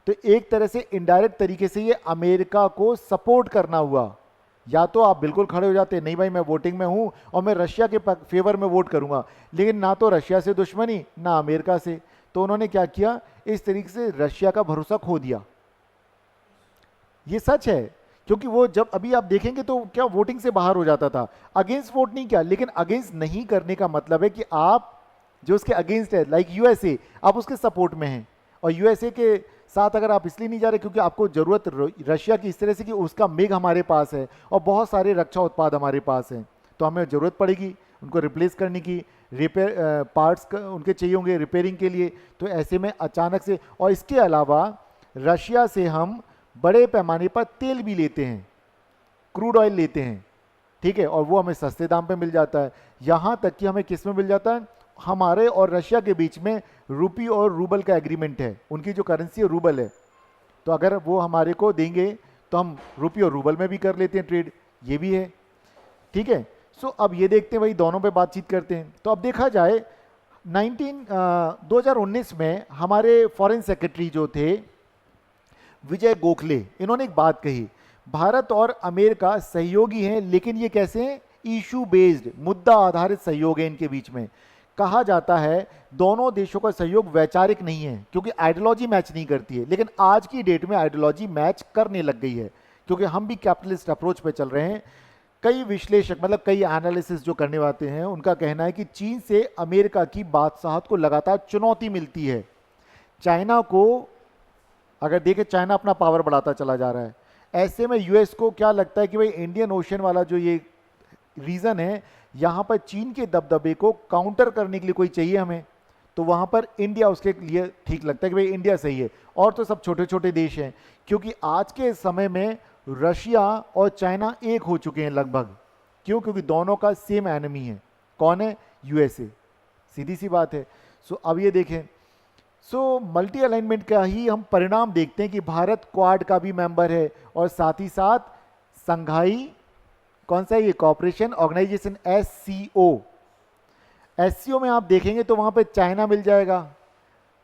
तो एक तरह से इनडायरेक्ट तरीके से ये अमेरिका को सपोर्ट करना हुआ। या तो आप बिल्कुल खड़े हो जाते, नहीं भाई मैं वोटिंग में हूँ और मैं रशिया के फेवर में वोट करूँगा, लेकिन ना तो रशिया से दुश्मनी ना अमेरिका से। तो उन्होंने क्या किया, इस तरीके से रशिया का भरोसा खो दिया। ये सच है, क्योंकि वो जब अभी आप देखेंगे तो क्या वोटिंग से बाहर हो जाता था, अगेंस्ट वोट नहीं किया। लेकिन अगेंस्ट नहीं करने का मतलब है कि आप जो उसके अगेंस्ट है, लाइक यूएसए, आप उसके सपोर्ट में हैं। और यूएसए के साथ अगर आप इसलिए नहीं जा रहे क्योंकि आपको जरूरत रशिया की इस तरह से कि उसका मेघ हमारे पास है और बहुत सारे रक्षा उत्पाद हमारे पास हैं, तो हमें जरूरत पड़ेगी उनको रिप्लेस करने की, रिपेयर पार्ट्स उनके चाहिए होंगे रिपेयरिंग के लिए। तो ऐसे में अचानक से, और इसके अलावा रशिया से हम बड़े पैमाने पर तेल भी लेते हैं, क्रूड ऑयल लेते हैं। ठीक है, और वो हमें सस्ते दाम पे मिल जाता है। यहाँ तक कि हमें किस में मिल जाता है, हमारे और रशिया के बीच में रुपी और रूबल का एग्रीमेंट है, उनकी जो करेंसी है रूबल है। तो अगर वो हमारे को देंगे तो हम रुपी और रूबल में भी कर लेते हैं ट्रेड, ये भी है। ठीक है, सो अब ये देखते हैं, वही दोनों पे बातचीत करते हैं। तो अब देखा जाए 2019 में हमारे फॉरेन सेक्रेटरी जो थे विजय गोखले, इन्होंने एक बात कही, भारत और अमेरिका सहयोगी हैं, लेकिन ये कैसे हैं, इशू बेस्ड, मुद्दा आधारित सहयोग है इनके बीच में। कहा जाता है दोनों देशों का सहयोग वैचारिक नहीं है क्योंकि आइडियोलॉजी मैच नहीं करती है, लेकिन आज की डेट में आइडियोलॉजी मैच करने लग गई है क्योंकि हम भी कैपिटलिस्ट अप्रोच पे चल रहे हैं। कई विश्लेषक, मतलब कई एनालिसिस जो करने वाले हैं, उनका कहना है कि चीन से अमेरिका की बादशाहत को लगातार चुनौती मिलती है। चाइना को अगर देखें, चाइना अपना पावर बढ़ाता चला जा रहा है। ऐसे में यूएस को क्या लगता है कि भाई इंडियन ओशन वाला जो ये रीजन है, यहाँ पर चीन के दबदबे को काउंटर करने के लिए कोई चाहिए हमें, तो वहाँ पर इंडिया उसके लिए ठीक लगता है कि भाई इंडिया सही है। और तो सब छोटे छोटे देश हैं, क्योंकि आज के समय में रशिया और चाइना एक हो चुके हैं लगभग। क्यों? क्योंकि दोनों का सेम एनिमी है। कौन है? यूएसए। सीधी सी बात है। सो अब ये देखें, सो मल्टी अलाइनमेंट का ही हम परिणाम देखते हैं कि भारत क्वाड का भी मेंबर है और साथ ही साथ संघाई, कौन सा ये कॉपरेशन ऑर्गेनाइजेशन, एससीओ में आप देखेंगे तो वहां पे चाइना मिल जाएगा,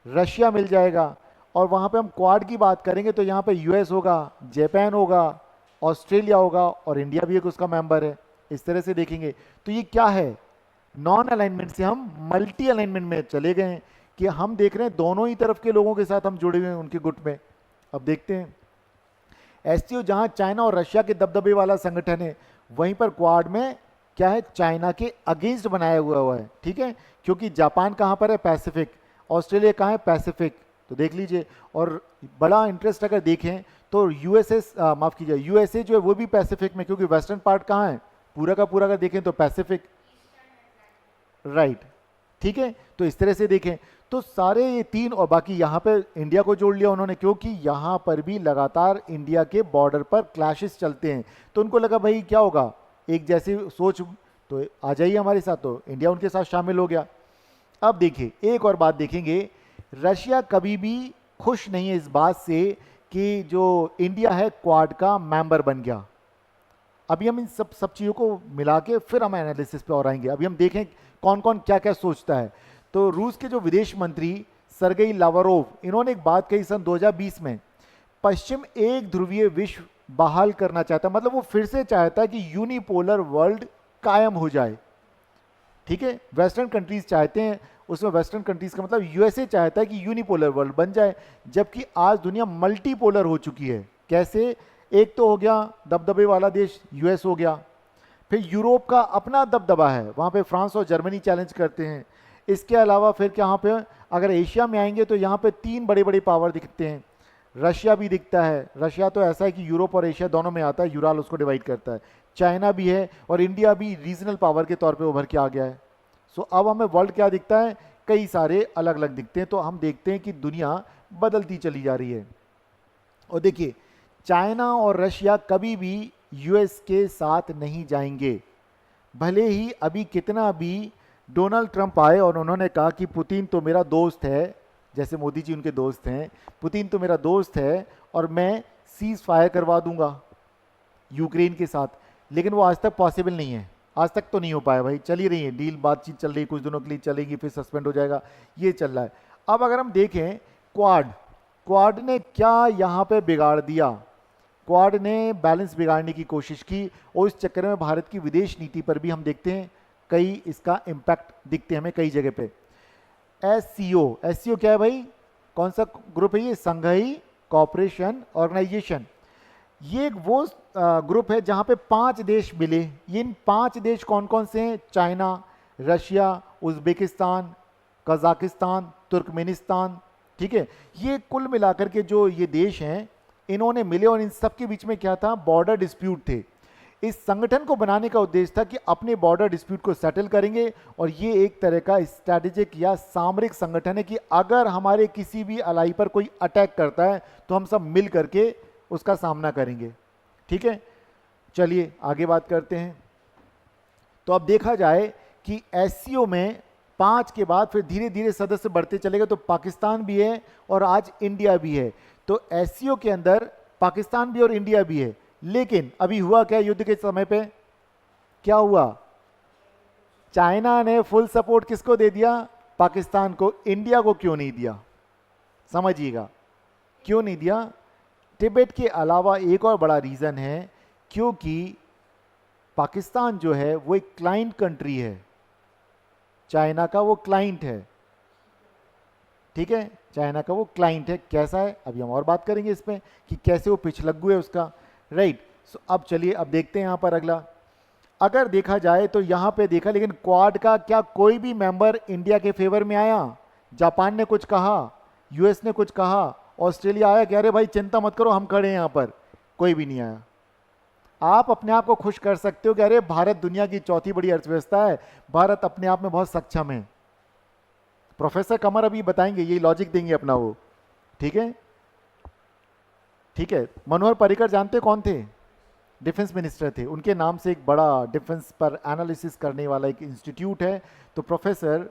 रशिया मिल जाएगा, और वहां पे हम क्वाड की बात करेंगे तो यहाँ पे यूएस होगा, जापान होगा, ऑस्ट्रेलिया होगा और इंडिया भी एक उसका मेंबर है। इस तरह से देखेंगे तो ये क्या है, नॉन अलाइनमेंट से हम मल्टी अलाइनमेंट में चले गए हैं कि हम देख रहे हैं दोनों ही तरफ के लोगों के साथ हम जुड़े हुए हैं उनके गुट में। अब देखते हैं, एससीओ जहां चाइना और रशिया के दबदबे वाला संगठन है, वहीं पर क्वाड में क्या है, चाइना के अगेंस्ट बनाया हुआ है। ठीक है, क्योंकि जापान कहां पर है, पैसिफिक, ऑस्ट्रेलिया कहां है, पैसिफिक, तो देख लीजिए। और बड़ा इंटरेस्ट अगर देखें तो यूएसए, माफ कीजिए, यूएसए जो है वो भी पैसिफिक में, क्योंकि वेस्टर्न पार्ट कहाँ है, पूरा का पूरा अगर देखें तो पैसिफिक, राइट। ठीक है, तो इस तरह से देखें तो सारे ये तीन, और बाकी यहाँ पे इंडिया को जोड़ लिया उन्होंने, क्योंकि यहाँ पर भी लगातार इंडिया के बॉर्डर पर क्लैशेस चलते हैं। तो उनको लगा भाई क्या होगा, एक जैसी सोच, तो आ जाइए हमारे साथ, तो इंडिया उनके साथ शामिल हो गया। अब देखिए एक और बात देखेंगे, रशिया कभी भी खुश नहीं है इस बात से कि जो इंडिया है क्वाड का मेंबर बन गया। अभी हम इन सब चीज़ों को मिला के फिर हम एनालिसिस पे और आएंगे। अभी हम देखें कौन कौन क्या क्या सोचता है। तो रूस के जो विदेश मंत्री सरगेई लावरोव, इन्होंने एक बात कही सन 2020 में, पश्चिम एक ध्रुवीय विश्व बहाल करना चाहता है, मतलब वो फिर से चाहता है कि यूनिपोलर वर्ल्ड कायम हो जाए। ठीक है, वेस्टर्न कंट्रीज चाहते हैं, उसमें वेस्टर्न कंट्रीज का मतलब यूएसए चाहता है कि यूनिपोलर वर्ल्ड बन जाए, जबकि आज दुनिया मल्टीपोलर हो चुकी है। कैसे, एक तो हो गया दबदबे वाला देश यूएस हो गया, फिर यूरोप का अपना दबदबा है, वहाँ पे फ्रांस और जर्मनी चैलेंज करते हैं। इसके अलावा फिर यहाँ पे अगर एशिया में आएंगे तो यहाँ पे तीन बड़े बड़े पावर दिखते हैं, रशिया भी दिखता है। रशिया तो ऐसा है कि यूरोप और एशिया दोनों में आता है, यूराल उसको डिवाइड करता है। चाइना भी है, और इंडिया भी रीजनल पावर के तौर पे उभर के आ गया है। सो अब हमें वर्ल्ड क्या दिखता है, कई सारे अलग अलग दिखते हैं। तो हम देखते हैं कि दुनिया बदलती चली जा रही है। और देखिए चाइना और रशिया कभी भी यूएस के साथ नहीं जाएंगे, भले ही अभी कितना भी डोनाल्ड ट्रंप आए और उन्होंने कहा कि पुतिन तो मेरा दोस्त है, जैसे मोदी जी उनके दोस्त हैं, पुतिन तो मेरा दोस्त है और मैं सीज फायर करवा दूंगा यूक्रेन के साथ, लेकिन वो आज तक पॉसिबल नहीं है। आज तक तो नहीं हो पाया भाई, चल ही रही है डील, बातचीत चल रही है, कुछ दिनों के लिए चलेगी फिर सस्पेंड हो जाएगा, ये चल रहा है। अब अगर हम देखें क्वाड, क्वाड ने क्या यहाँ पे बिगाड़ दिया, क्वाड ने बैलेंस बिगाड़ने की कोशिश की, और इस चक्कर में भारत की विदेश नीति पर भी हम देखते हैं कई इसका इम्पैक्ट दिखते हैं हमें कई जगह पे। एससीओ, एससीओ क्या है भाई, कौन सा ग्रुप है ये, संघाई कॉपरेशन ऑर्गेनाइजेशन। ये एक वो ग्रुप है जहां पे 5 देश मिले। ये इन 5 देश कौन कौन से हैं, China, Russia, Uzbekistan, Kazakhstan, Turkmenistan. ठीक है, ये कुल मिलाकर के जो ये देश हैं इन्होंने मिले, और इन सब के बीच में क्या था, बॉर्डर डिस्प्यूट थे। इस संगठन को बनाने का उद्देश्य था कि अपने बॉर्डर डिस्प्यूट को सेटल करेंगे, और ये एक तरह का स्ट्रैटेजिक या सामरिक संगठन है कि अगर हमारे किसी भी अलाई पर कोई अटैक करता है तो हम सब मिल करके उसका सामना करेंगे। ठीक है, चलिए आगे बात करते हैं। तो अब देखा जाए कि एससीओ में 5 के बाद फिर धीरे धीरे सदस्य बढ़ते चले गए, तो पाकिस्तान भी है और आज इंडिया भी है। तो एससीओ के अंदर पाकिस्तान भी और इंडिया भी है, लेकिन अभी हुआ क्या, युद्ध के समय पे क्या हुआ, चाइना ने फुल सपोर्ट किसको दे दिया, पाकिस्तान को। इंडिया को क्यों नहीं दिया, समझिएगा क्यों नहीं दिया। तिब्बत के अलावा एक और बड़ा रीजन है, क्योंकि पाकिस्तान जो है वो एक क्लाइंट कंट्री है, चाइना का वो क्लाइंट है। ठीक है, चाइना का वो क्लाइंट है। कैसा है, अभी हम और बात करेंगे इस पे कि कैसे वो पिछलग्गू है उसका, राइट। सो अब चलिए अब देखते हैं यहां पर अगला। अगर देखा जाए तो यहां पे देखा, लेकिन क्वाड का क्या कोई भी मेंबर इंडिया के फेवर में आया, जापान ने कुछ कहा, यूएस ने कुछ कहा, ऑस्ट्रेलिया आया कि अरे भाई चिंता मत करो हम खड़े हैं यहां पर, कोई भी नहीं आया। आप अपने आप को खुश कर सकते हो कि अरे भारत दुनिया की चौथी बड़ी अर्थव्यवस्था है, भारत अपने आप में बहुत सक्षम है। प्रोफेसर कमर अभी बताएंगे, यही लॉजिक देंगे अपना वो। ठीक है, ठीक है। मनोहर पर्रिकर जानते कौन थे, डिफेंस मिनिस्टर थे, उनके नाम से एक बड़ा डिफेंस पर एनालिसिस करने वाला एक इंस्टीट्यूट है, तो प्रोफेसर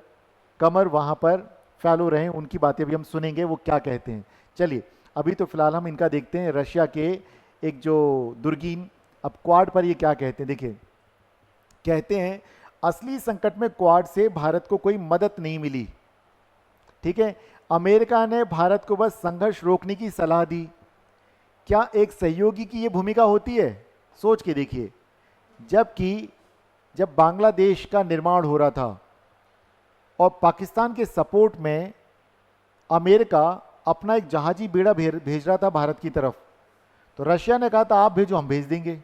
कमर वहाँ पर फैलो रहे, उनकी बातें भी हम सुनेंगे वो क्या कहते हैं। चलिए अभी तो फिलहाल हम इनका देखते हैं, रशिया के एक जो दुर्गीन, अब क्वाड पर ये क्या कहते हैं देखिए। कहते हैं असली संकट में क्वाड से भारत को कोई मदद नहीं मिली। ठीक है, अमेरिका ने भारत को बस संघर्ष रोकने की सलाह दी। क्या एक सहयोगी की ये भूमिका होती है, सोच के देखिए। जबकि जब बांग्लादेश का निर्माण हो रहा था और पाकिस्तान के सपोर्ट में अमेरिका अपना एक जहाजी बेड़ा भेज रहा था भारत की तरफ, तो रशिया ने कहा था आप भेजो हम भेज देंगे,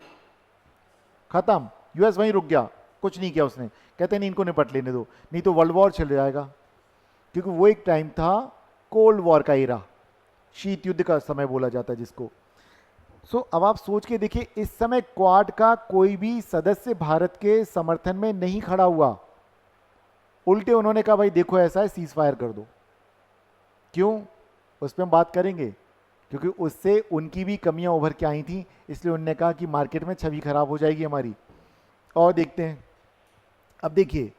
खत्म। यूएस वहीं रुक गया, कुछ नहीं किया उसने, कहते नहीं इनको निपट लेने दो, नहीं तो वर्ल्ड वॉर चल जाएगा। क्योंकि वो एक टाइम था कोल्ड वॉर का एरा, शीत युद्ध का समय बोला जाता है जिसको। सो अब आप सोच के देखिए, इस समय क्वाड का कोई भी सदस्य भारत के समर्थन में नहीं खड़ा हुआ, उल्टे उन्होंने कहा भाई देखो ऐसा है, सीज फायर कर दो। क्यों? उस पर हम बात करेंगे, क्योंकि उससे उनकी भी कमियां उभर के आई थी, इसलिए उन्होंने कहा कि मार्केट में छवि खराब हो जाएगी हमारी। और देखते हैं, अब देखिए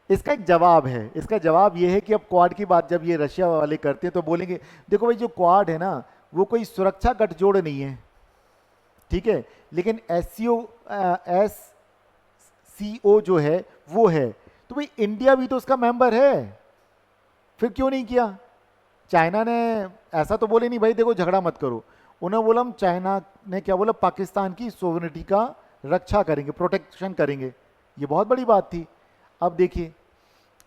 इसका एक जवाब है। इसका जवाब ये है कि अब क्वाड की बात जब ये रशिया वाले करते हैं तो बोलेंगे देखो भाई जो क्वाड है ना वो कोई सुरक्षा गठजोड़ नहीं है, ठीक है, लेकिन SCO जो है वो है, तो भाई इंडिया भी तो उसका मेंबर है, फिर क्यों नहीं किया? चाइना ने ऐसा तो बोले नहीं भाई देखो झगड़ा मत करो, उन्होंने बोला हम, चाइना ने क्या बोला, पाकिस्तान की सोवरेनिटी का रक्षा करेंगे, प्रोटेक्शन करेंगे, ये बहुत बड़ी बात थी। अब देखिए,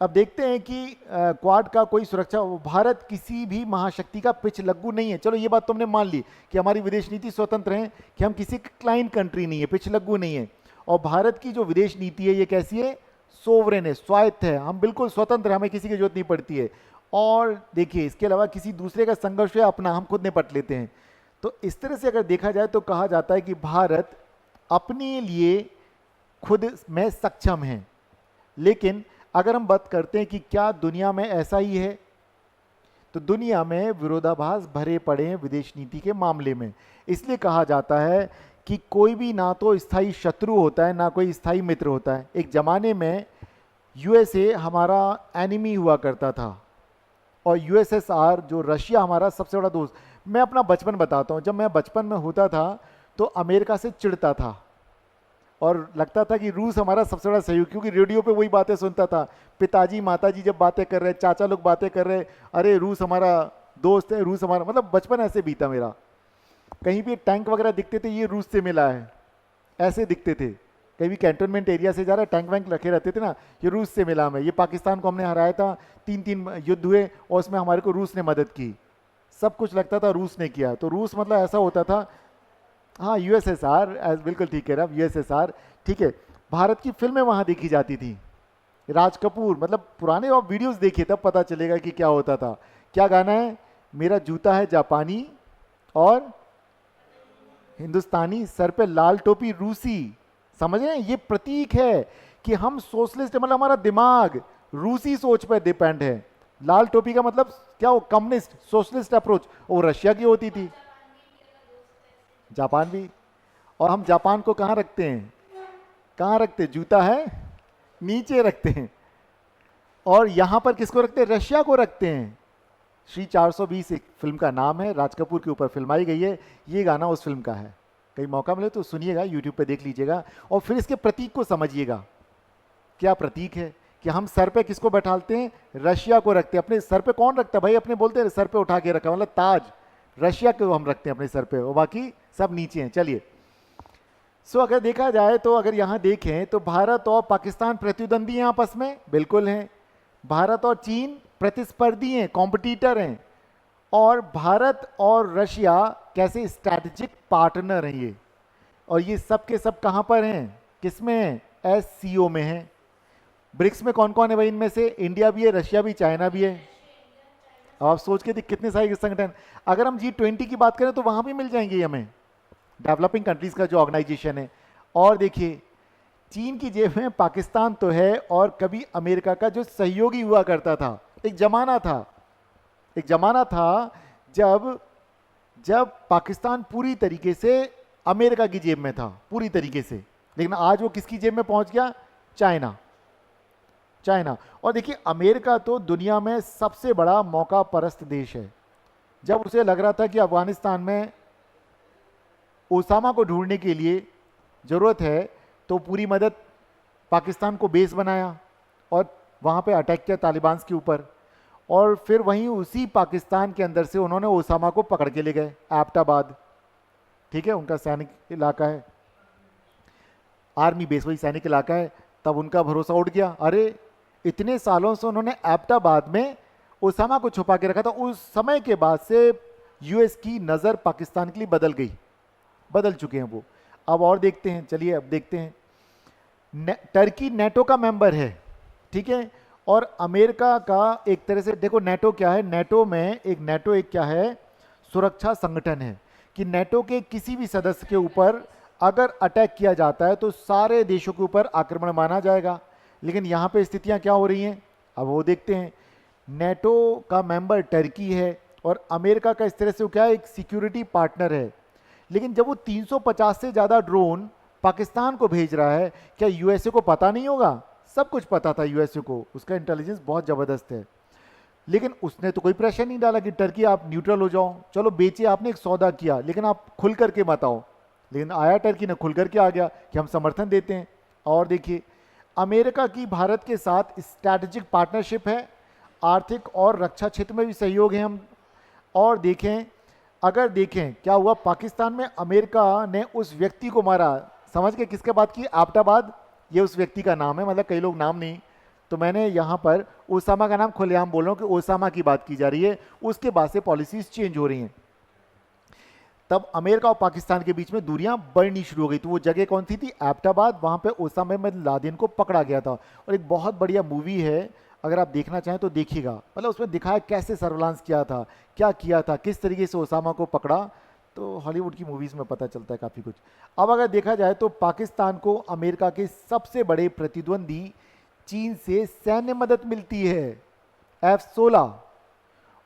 अब देखते हैं कि क्वाड का कोई सुरक्षा, भारत किसी भी महाशक्ति का पिछ लग्गू नहीं है। चलो ये बात तुमने मान ली कि हमारी विदेश नीति स्वतंत्र है, कि हम किसी क्लाइंट कंट्री नहीं है, पिछ लग्गू नहीं है। और भारत की जो विदेश नीति है ये कैसी है? सोवरेन है, स्वायत्त है, हम बिल्कुल स्वतंत्र, हमें किसी की जरूरत नहीं पड़ती है। और देखिए इसके अलावा किसी दूसरे का संघर्ष है अपना हम खुद निपट लेते हैं। तो इस तरह से अगर देखा जाए तो कहा जाता है कि भारत अपने लिए खुद में सक्षम है। लेकिन अगर हम बात करते हैं कि क्या दुनिया में ऐसा ही है, तो दुनिया में विरोधाभास भरे पड़े हैं विदेश नीति के मामले में। इसलिए कहा जाता है कि कोई भी ना तो स्थायी शत्रु होता है ना कोई स्थायी मित्र होता है। एक जमाने में यूएसए हमारा एनिमी हुआ करता था और यूएसएसआर जो रशिया हमारा सबसे बड़ा दोस्त। मैं अपना बचपन बताता हूँ, जब मैं बचपन में होता था तो अमेरिका से चिढ़ता था और लगता था कि रूस हमारा सबसे बड़ा सहयोगी, क्योंकि रेडियो पे वही बातें सुनता था, पिताजी माताजी जब बातें कर रहे, चाचा लोग बातें कर रहे, अरे रूस हमारा दोस्त है, रूस हमारा, मतलब बचपन ऐसे बीता मेरा। कहीं भी टैंक वगैरह दिखते थे, ये रूस से मिला है, ऐसे दिखते थे। कहीं भी कैंटोनमेंट एरिया से जा रहा है, टैंक वैंक रखे रहते थे ना, ये रूस से मिला हमें, ये पाकिस्तान को हमने हराया था, 3 युद्ध हुए और उसमें हमारे को रूस ने मदद की, सब कुछ लगता था रूस ने किया। तो रूस मतलब ऐसा होता था, हाँ यूएसएसआर, बिल्कुल ठीक है रहा, यूएसएसआर, ठीक है। भारत की फिल्में वहाँ देखी जाती थी, राज कपूर, मतलब पुराने आप वीडियोस देखिए तब पता चलेगा कि क्या होता था। क्या गाना है? मेरा जूता है जापानी और हिंदुस्तानी, सर पे लाल टोपी रूसी। समझ रहे हैं? ये प्रतीक है कि हम सोशलिस्ट, मतलब हमारा दिमाग रूसी सोच पर डिपेंड है। लाल टोपी का मतलब क्या? वो कम्युनिस्ट सोशलिस्ट अप्रोच, वो रशिया की होती थी, जापान भी। और हम जापान को कहाँ रखते हैं? कहाँ रखते हैं? जूता है नीचे रखते हैं। और यहां पर किसको रखते हैं? रशिया को रखते हैं। श्री 420 एक फिल्म का नाम है, राज कपूर के ऊपर फिल्माई गई है, ये गाना उस फिल्म का है। कहीं मौका मिले तो सुनिएगा, यूट्यूब पे देख लीजिएगा और फिर इसके प्रतीक को समझिएगा। क्या प्रतीक है कि हम सर पे किसको बैठालते हैं? रशिया को रखते हैं। अपने सर पे कौन रखता है भाई? अपने बोलते हैं सर पे उठा के रखा, मतलब ताज रशिया को हम रखते हैं अपने सर पे, और बाकी सब नीचे हैं। चलिए, सो अगर देखा जाए तो अगर यहां देखें तो भारत और पाकिस्तान प्रतिद्वंदी हैं आपस में, बिल्कुल हैं। भारत और चीन प्रतिस्पर्धी हैं, कॉम्पिटिटर हैं। और भारत और रशिया कैसे स्ट्रैटेजिक पार्टनर हैं ये। और ये सब के सब कहां पर हैं? किसमें हैं? SCO में हैं। ब्रिक्स में कौन कौन है भाई? इनमें से इंडिया भी है, रशिया भी, चाइना भी है। अब आप सोच के कितने सारे संगठन। अगर हम G20 की बात करें तो वहां भी मिल जाएंगे हमें, डेवलपिंग कंट्रीज का जो ऑर्गेनाइजेशन है। और देखिए चीन की जेब में पाकिस्तान तो है, और कभी अमेरिका का जो सहयोगी हुआ करता था। एक जमाना था, एक जमाना था जब पाकिस्तान पूरी तरीके से अमेरिका की जेब में था, पूरी तरीके से। लेकिन आज वो किसकी जेब में पहुंच गया? चाइना। चाइना। और देखिए अमेरिका तो दुनिया में सबसे बड़ा मौका परस्त देश है। जब उसे लग रहा था कि अफगानिस्तान में ओसामा को ढूंढने के लिए ज़रूरत है, तो पूरी मदद, पाकिस्तान को बेस बनाया और वहाँ पे अटैक किया तालिबान के ऊपर। और फिर वहीं उसी पाकिस्तान के अंदर से उन्होंने ओसामा को पकड़ के ले गए एबटाबाद, ठीक है, उनका सैनिक इलाका है, आर्मी बेस, वही सैनिक इलाका है। तब उनका भरोसा उठ गया, अरे इतने सालों से उन्होंने एबटाबाद में ओसामा को छुपा के रखा था। उस समय के बाद से यूएस की नज़र पाकिस्तान के लिए बदल गई, बदल चुके हैं वो। अब और देखते हैं, चलिए अब देखते हैं। टर्की नेटो का मेंबर है, ठीक है, और अमेरिका का एक तरह से देखो, नेटो क्या है, नेटो एक क्या है, सुरक्षा संगठन है, कि नेटो के किसी भी सदस्य के ऊपर अगर अटैक किया जाता है तो सारे देशों के ऊपर आक्रमण माना जाएगा। लेकिन यहाँ पे स्थितियाँ क्या हो रही हैं, अब वो देखते हैं। नेटो का मेंबर टर्की है और अमेरिका का इस तरह से वो क्या है, एक सिक्योरिटी पार्टनर है। लेकिन जब वो 350 से ज़्यादा ड्रोन पाकिस्तान को भेज रहा है, क्या यूएसए को पता नहीं होगा? सब कुछ पता था यूएसए को, उसका इंटेलिजेंस बहुत ज़बरदस्त है। लेकिन उसने तो कोई प्रेशर नहीं डाला कि टर्की आप न्यूट्रल हो जाओ, चलो बेचे, आपने एक सौदा किया, लेकिन आप खुल करके मत आओ। लेकिन आया टर्की ने, खुल करके आ गया कि हम समर्थन देते हैं। और देखिए, अमेरिका की भारत के साथ स्ट्रैटेजिक पार्टनरशिप है, आर्थिक और रक्षा क्षेत्र में भी सहयोग है हम। और देखें, अगर देखें क्या हुआ पाकिस्तान में, अमेरिका ने उस व्यक्ति को मारा, समझ के किसके बात की, एबटाबाद, ये उस व्यक्ति का नाम है, मतलब कई लोग नाम नहीं, तो मैंने यहाँ पर ओसामा का नाम खुलेआम बोल रहा हूँ कि ओसामा की बात की जा रही है, उसके बाद से पॉलिसीज चेंज हो रही हैं। तब अमेरिका और पाकिस्तान के बीच में दूरियां बढ़नी शुरू हो गई। तो वो जगह कौन सी थी, एबटाबाद, वहाँ पे ओसामा बिन लादेन को पकड़ा गया था। और एक बहुत बढ़िया मूवी है, अगर आप देखना चाहें तो देखिएगा, मतलब उसमें दिखाया कैसे सर्विलांस किया था, क्या किया था, किस तरीके से ओसामा को पकड़ा। तो हॉलीवुड की मूवीज़ में पता चलता है काफ़ी कुछ। अब अगर देखा जाए तो पाकिस्तान को अमेरिका के सबसे बड़े प्रतिद्वंदी चीन से सैन्य मदद मिलती है, F-16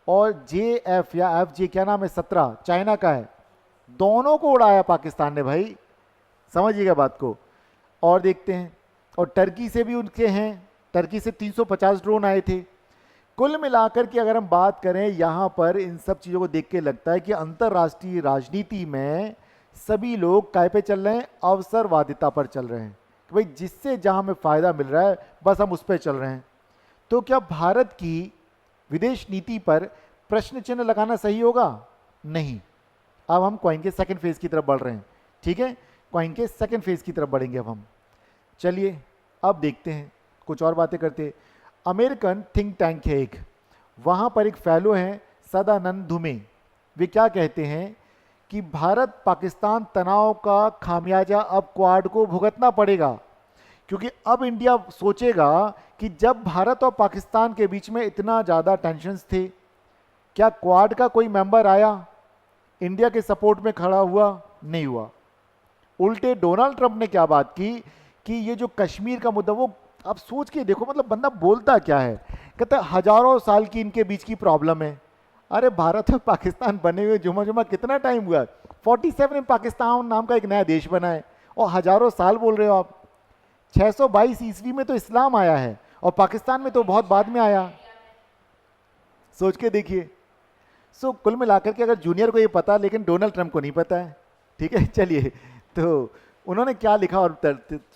और JF या FJ क्या नाम है 17 चाइना का है, दोनों को उड़ाया पाकिस्तान ने भाई, समझिएगा बात को। और देखते हैं, और टर्की से भी उनके हैं, टर्की से 350 ड्रोन आए थे। कुल मिलाकर के अगर हम बात करें यहाँ पर, इन सब चीज़ों को देख के लगता है कि अंतर्राष्ट्रीय राजनीति में सभी लोग काय पे चल रहे हैं, अवसरवादिता पर चल रहे हैं, कि भाई जिससे जहाँ हमें फ़ायदा मिल रहा है बस हम उस पर चल रहे हैं। तो क्या भारत की विदेश नीति पर प्रश्न चिन्ह लगाना सही होगा? नहीं। अब हम कॉइन के सेकंड फेज की तरफ बढ़ रहे हैं, ठीक है, कॉइन के सेकंड फेज की तरफ बढ़ेंगे अब हम। चलिए अब देखते हैं, कुछ और बातें करते हैं। अमेरिकन थिंक टैंक है एक, वहाँ पर एक फेलो हैं सदानंद धुमे, वे क्या कहते हैं कि भारत पाकिस्तान तनाव का खामियाजा अब क्वाड को भुगतना पड़ेगा, क्योंकि अब इंडिया सोचेगा कि जब भारत और पाकिस्तान के बीच में इतना ज़्यादा टेंशन्स थे, क्या क्वाड का कोई मेंबर आया इंडिया के सपोर्ट में खड़ा हुआ? नहीं हुआ। उल्टे डोनाल्ड ट्रंप ने क्या बात की कि ये जो कश्मीर का मुद्दा, वो आप सोच के देखो, मतलब बंदा बोलता क्या है, कहता है हजारों साल की इनके बीच की प्रॉब्लम है। अरे भारत और पाकिस्तान बने हुए जुमा जुमा कितना टाइम हुआ, 47 में पाकिस्तान नाम का एक नया देश बना है, और हजारों साल बोल रहे हो आप। 622 ईस्वी में तो इस्लाम आया है, और पाकिस्तान में तो बहुत बाद में आया, सोच के देखिए। सो कुल मिलाकर के अगर जूनियर को ये पता, लेकिन डोनाल्ड ट्रंप को नहीं पता है, ठीक है। चलिए, तो उन्होंने क्या लिखा और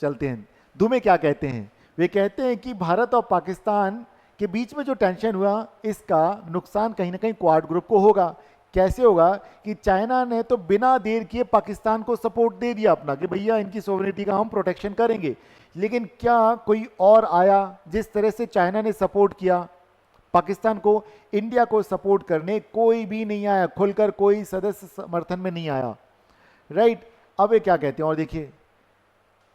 चलते हैं। दुमे क्या कहते हैं, वे कहते हैं कि भारत और पाकिस्तान के बीच में जो टेंशन हुआ, इसका नुकसान कहीं ना कहीं क्वाड ग्रुप को होगा। कैसे होगा कि चाइना ने तो बिना देर किए पाकिस्तान को सपोर्ट दे दिया अपना, कि भैया इनकी सोवरेनिटी का हम प्रोटेक्शन करेंगे। लेकिन क्या कोई और आया जिस तरह से चाइना ने सपोर्ट किया पाकिस्तान को, इंडिया को सपोर्ट करने कोई भी नहीं आया, खुलकर कोई सदस्य समर्थन में नहीं आया, राइट। अब ये क्या कहते हैं, और देखिए,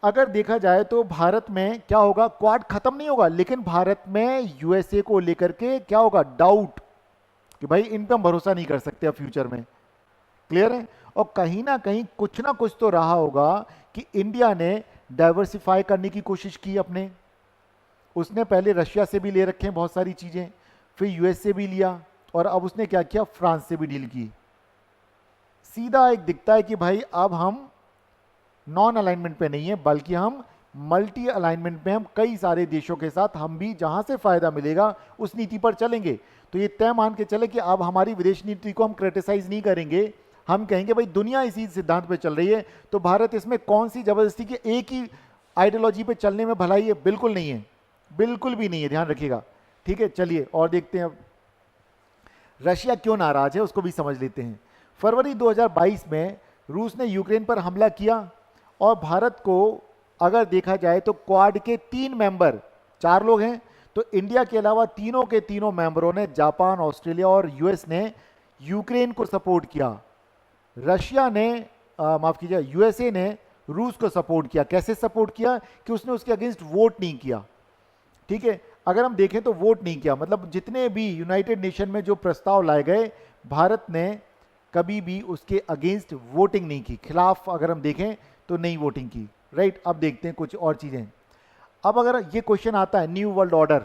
अगर देखा जाए तो भारत में क्या होगा, क्वाड खत्म नहीं होगा, लेकिन भारत में यूएसए को लेकर के क्या होगा, डाउट, कि भाई इन पर हम भरोसा नहीं कर सकते अब फ्यूचर में, क्लियर है। और कहीं ना कहीं कुछ ना कुछ तो रहा होगा कि इंडिया ने डाइवर्सिफाई करने की कोशिश की अपने, उसने पहले रशिया से भी ले रखे हैं बहुत सारी चीजें, फिर यूएस से भी लिया, और अब उसने क्या किया, फ्रांस से भी डील की। सीधा एक दिखता है कि भाई अब हम नॉन अलाइनमेंट पे नहीं है, बल्कि हम मल्टी अलाइनमेंट में, हम कई सारे देशों के साथ हम भी जहां से फायदा मिलेगा उस नीति पर चलेंगे। तो ये तय मान के चले कि अब हमारी विदेश नीति को हम क्रिटिसाइज नहीं करेंगे, हम कहेंगे भाई दुनिया इसी सिद्धांत पे चल रही है, तो भारत इसमें कौन सी जबरदस्ती की एक ही आइडियोलॉजी पे चलने में भलाई है, बिल्कुल नहीं है, बिल्कुल भी नहीं है, ध्यान रखिएगा, ठीक है। चलिए और देखते हैं अब रशिया क्यों नाराज है, उसको भी समझ लेते हैं। फरवरी 2022 में रूस ने यूक्रेन पर हमला किया, और भारत को अगर देखा जाए तो क्वाड के 3 मेंबर, 4 लोग हैं, तो इंडिया के अलावा तीनों के तीनों मेंबरों ने, जापान, ऑस्ट्रेलिया और यूएस ने यूक्रेन को सपोर्ट किया। रशिया ने माफ कीजिए, यूएसए ने रूस को सपोर्ट किया। कैसे सपोर्ट किया, कि उसने उसके अगेंस्ट वोट नहीं किया, ठीक है। अगर हम देखें तो वोट नहीं किया, मतलब जितने भी यूनाइटेड नेशन में जो प्रस्ताव लाए गए, भारत ने कभी भी उसके अगेंस्ट वोटिंग नहीं की, खिलाफ अगर हम देखें तो नहीं वोटिंग की, राइट। अब देखते हैं कुछ और चीज़ें। अब अगर ये क्वेश्चन आता है new world order,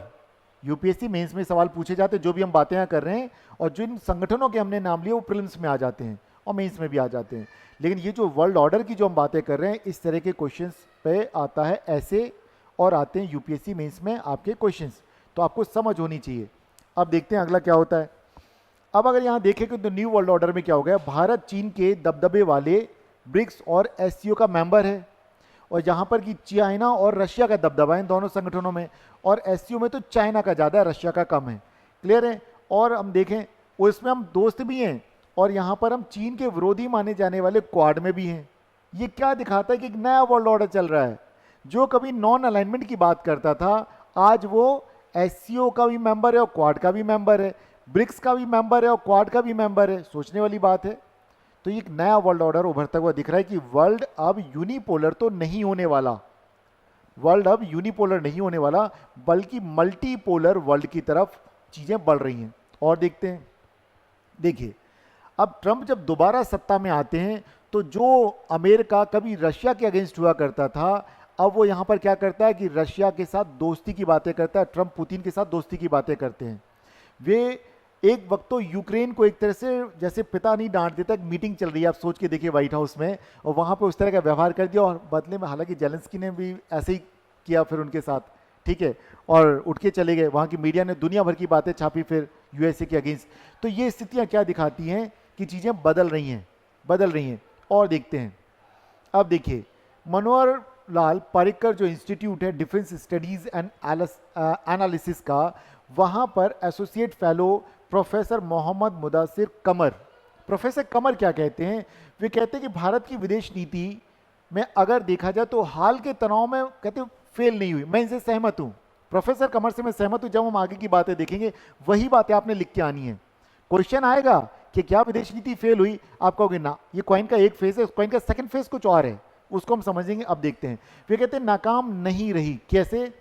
UPSC mains में सवाल पूछे जाते हैं, जो भी हम बातें यहाँ कर रहे हैं और जिन संगठनों के हमने नाम लिए वो प्रीलिम्स में आ जाते हैं और मेंस में भी आ जाते हैं, लेकिन ये जो वर्ल्ड ऑर्डर की जो हम बातें कर रहे हैं, इस तरह के क्वेश्चंस पे आता है ऐसे, और आते हैं यूपीएससी मेंस में आपके क्वेश्चंस, तो आपको समझ होनी चाहिए। अब देखते हैं अगला क्या होता है। अब अगर यहाँ देखें कि तो न्यू वर्ल्ड ऑर्डर में क्या हो गया, भारत चीन के दबदबे वाले ब्रिक्स और एससीओ का मेंबर है, और यहाँ पर कि चाइना और रशिया का दबदबा है इन दोनों संगठनों में, और एससीओ में तो चाइना का ज़्यादा है, रशिया का कम है, क्लियर है। और हम देखें उसमें हम दोस्त भी हैं, और यहाँ पर हम चीन के विरोधी माने जाने वाले क्वाड में भी हैं। ये क्या दिखाता है कि एक नया वर्ल्ड ऑर्डर चल रहा है। जो कभी नॉन अलाइनमेंट की बात करता था, आज वो एससीओ का भी मेंबर है और क्वाड का भी मेंबर है, ब्रिक्स का भी मेंबर है और क्वाड का भी मेंबर है। सोचने वाली बात है। तो ये एक नया वर्ल्ड ऑर्डर उभरता हुआ दिख रहा है कि वर्ल्ड अब यूनिपोलर तो नहीं होने वाला, वर्ल्ड अब यूनिपोलर नहीं होने वाला, बल्कि मल्टीपोलर वर्ल्ड की तरफ चीजें बढ़ रही हैं। और देखते हैं, देखिए अब ट्रंप जब दोबारा सत्ता में आते हैं तो जो अमेरिका कभी रशिया के अगेंस्ट हुआ करता था, अब वो यहाँ पर क्या करता है कि रशिया के साथ दोस्ती की बातें करता है। ट्रंप पुतिन के साथ दोस्ती की बातें करते हैं। वे एक वक्त तो यूक्रेन को एक तरह से जैसे पिता नहीं डांट देता, एक मीटिंग चल रही है, आप सोच के देखिए व्हाइट हाउस में, और वहाँ पे उस तरह का व्यवहार कर दिया, और बदले में हालांकि जेलेंस्की ने भी ऐसे ही किया फिर उनके साथ, ठीक है, और उठ के चले गए। वहाँ की मीडिया ने दुनिया भर की बातें छापी फिर यूएसए के अगेंस्ट। तो ये स्थितियाँ क्या दिखाती हैं कि चीज़ें बदल रही हैं, बदल रही हैं। और देखते हैं, अब देखिए मनोहर लाल पारिकर जो इंस्टीट्यूट है डिफेंस स्टडीज एंड एनालिसिस का, वहाँ पर associate fellow professor Mohammad Mudasir Qamar, professor Qamar क्या कहते हैं, वे कहते हैं कि भारत की विदेश नीति में अगर देखा जाए तो हाल के तनाव में कहते फेल नहीं हुई। मैं इनसे सहमत हूँ, प्रोफेसर कमर से मैं सहमत हूँ। जब हम आगे की बातें देखेंगे वही बातें आपने लिख के आनी है। क्वेश्चन आएगा कि क्या विदेश नीति फेल हुई, आप कहोगे ना, ये कॉइन का एक फेज है, उस कॉइन का सेकंड फेज कुछ और है, उसको हम समझेंगे। अब देखते हैं, वे कहते हैं नाकाम नहीं रही। कैसे?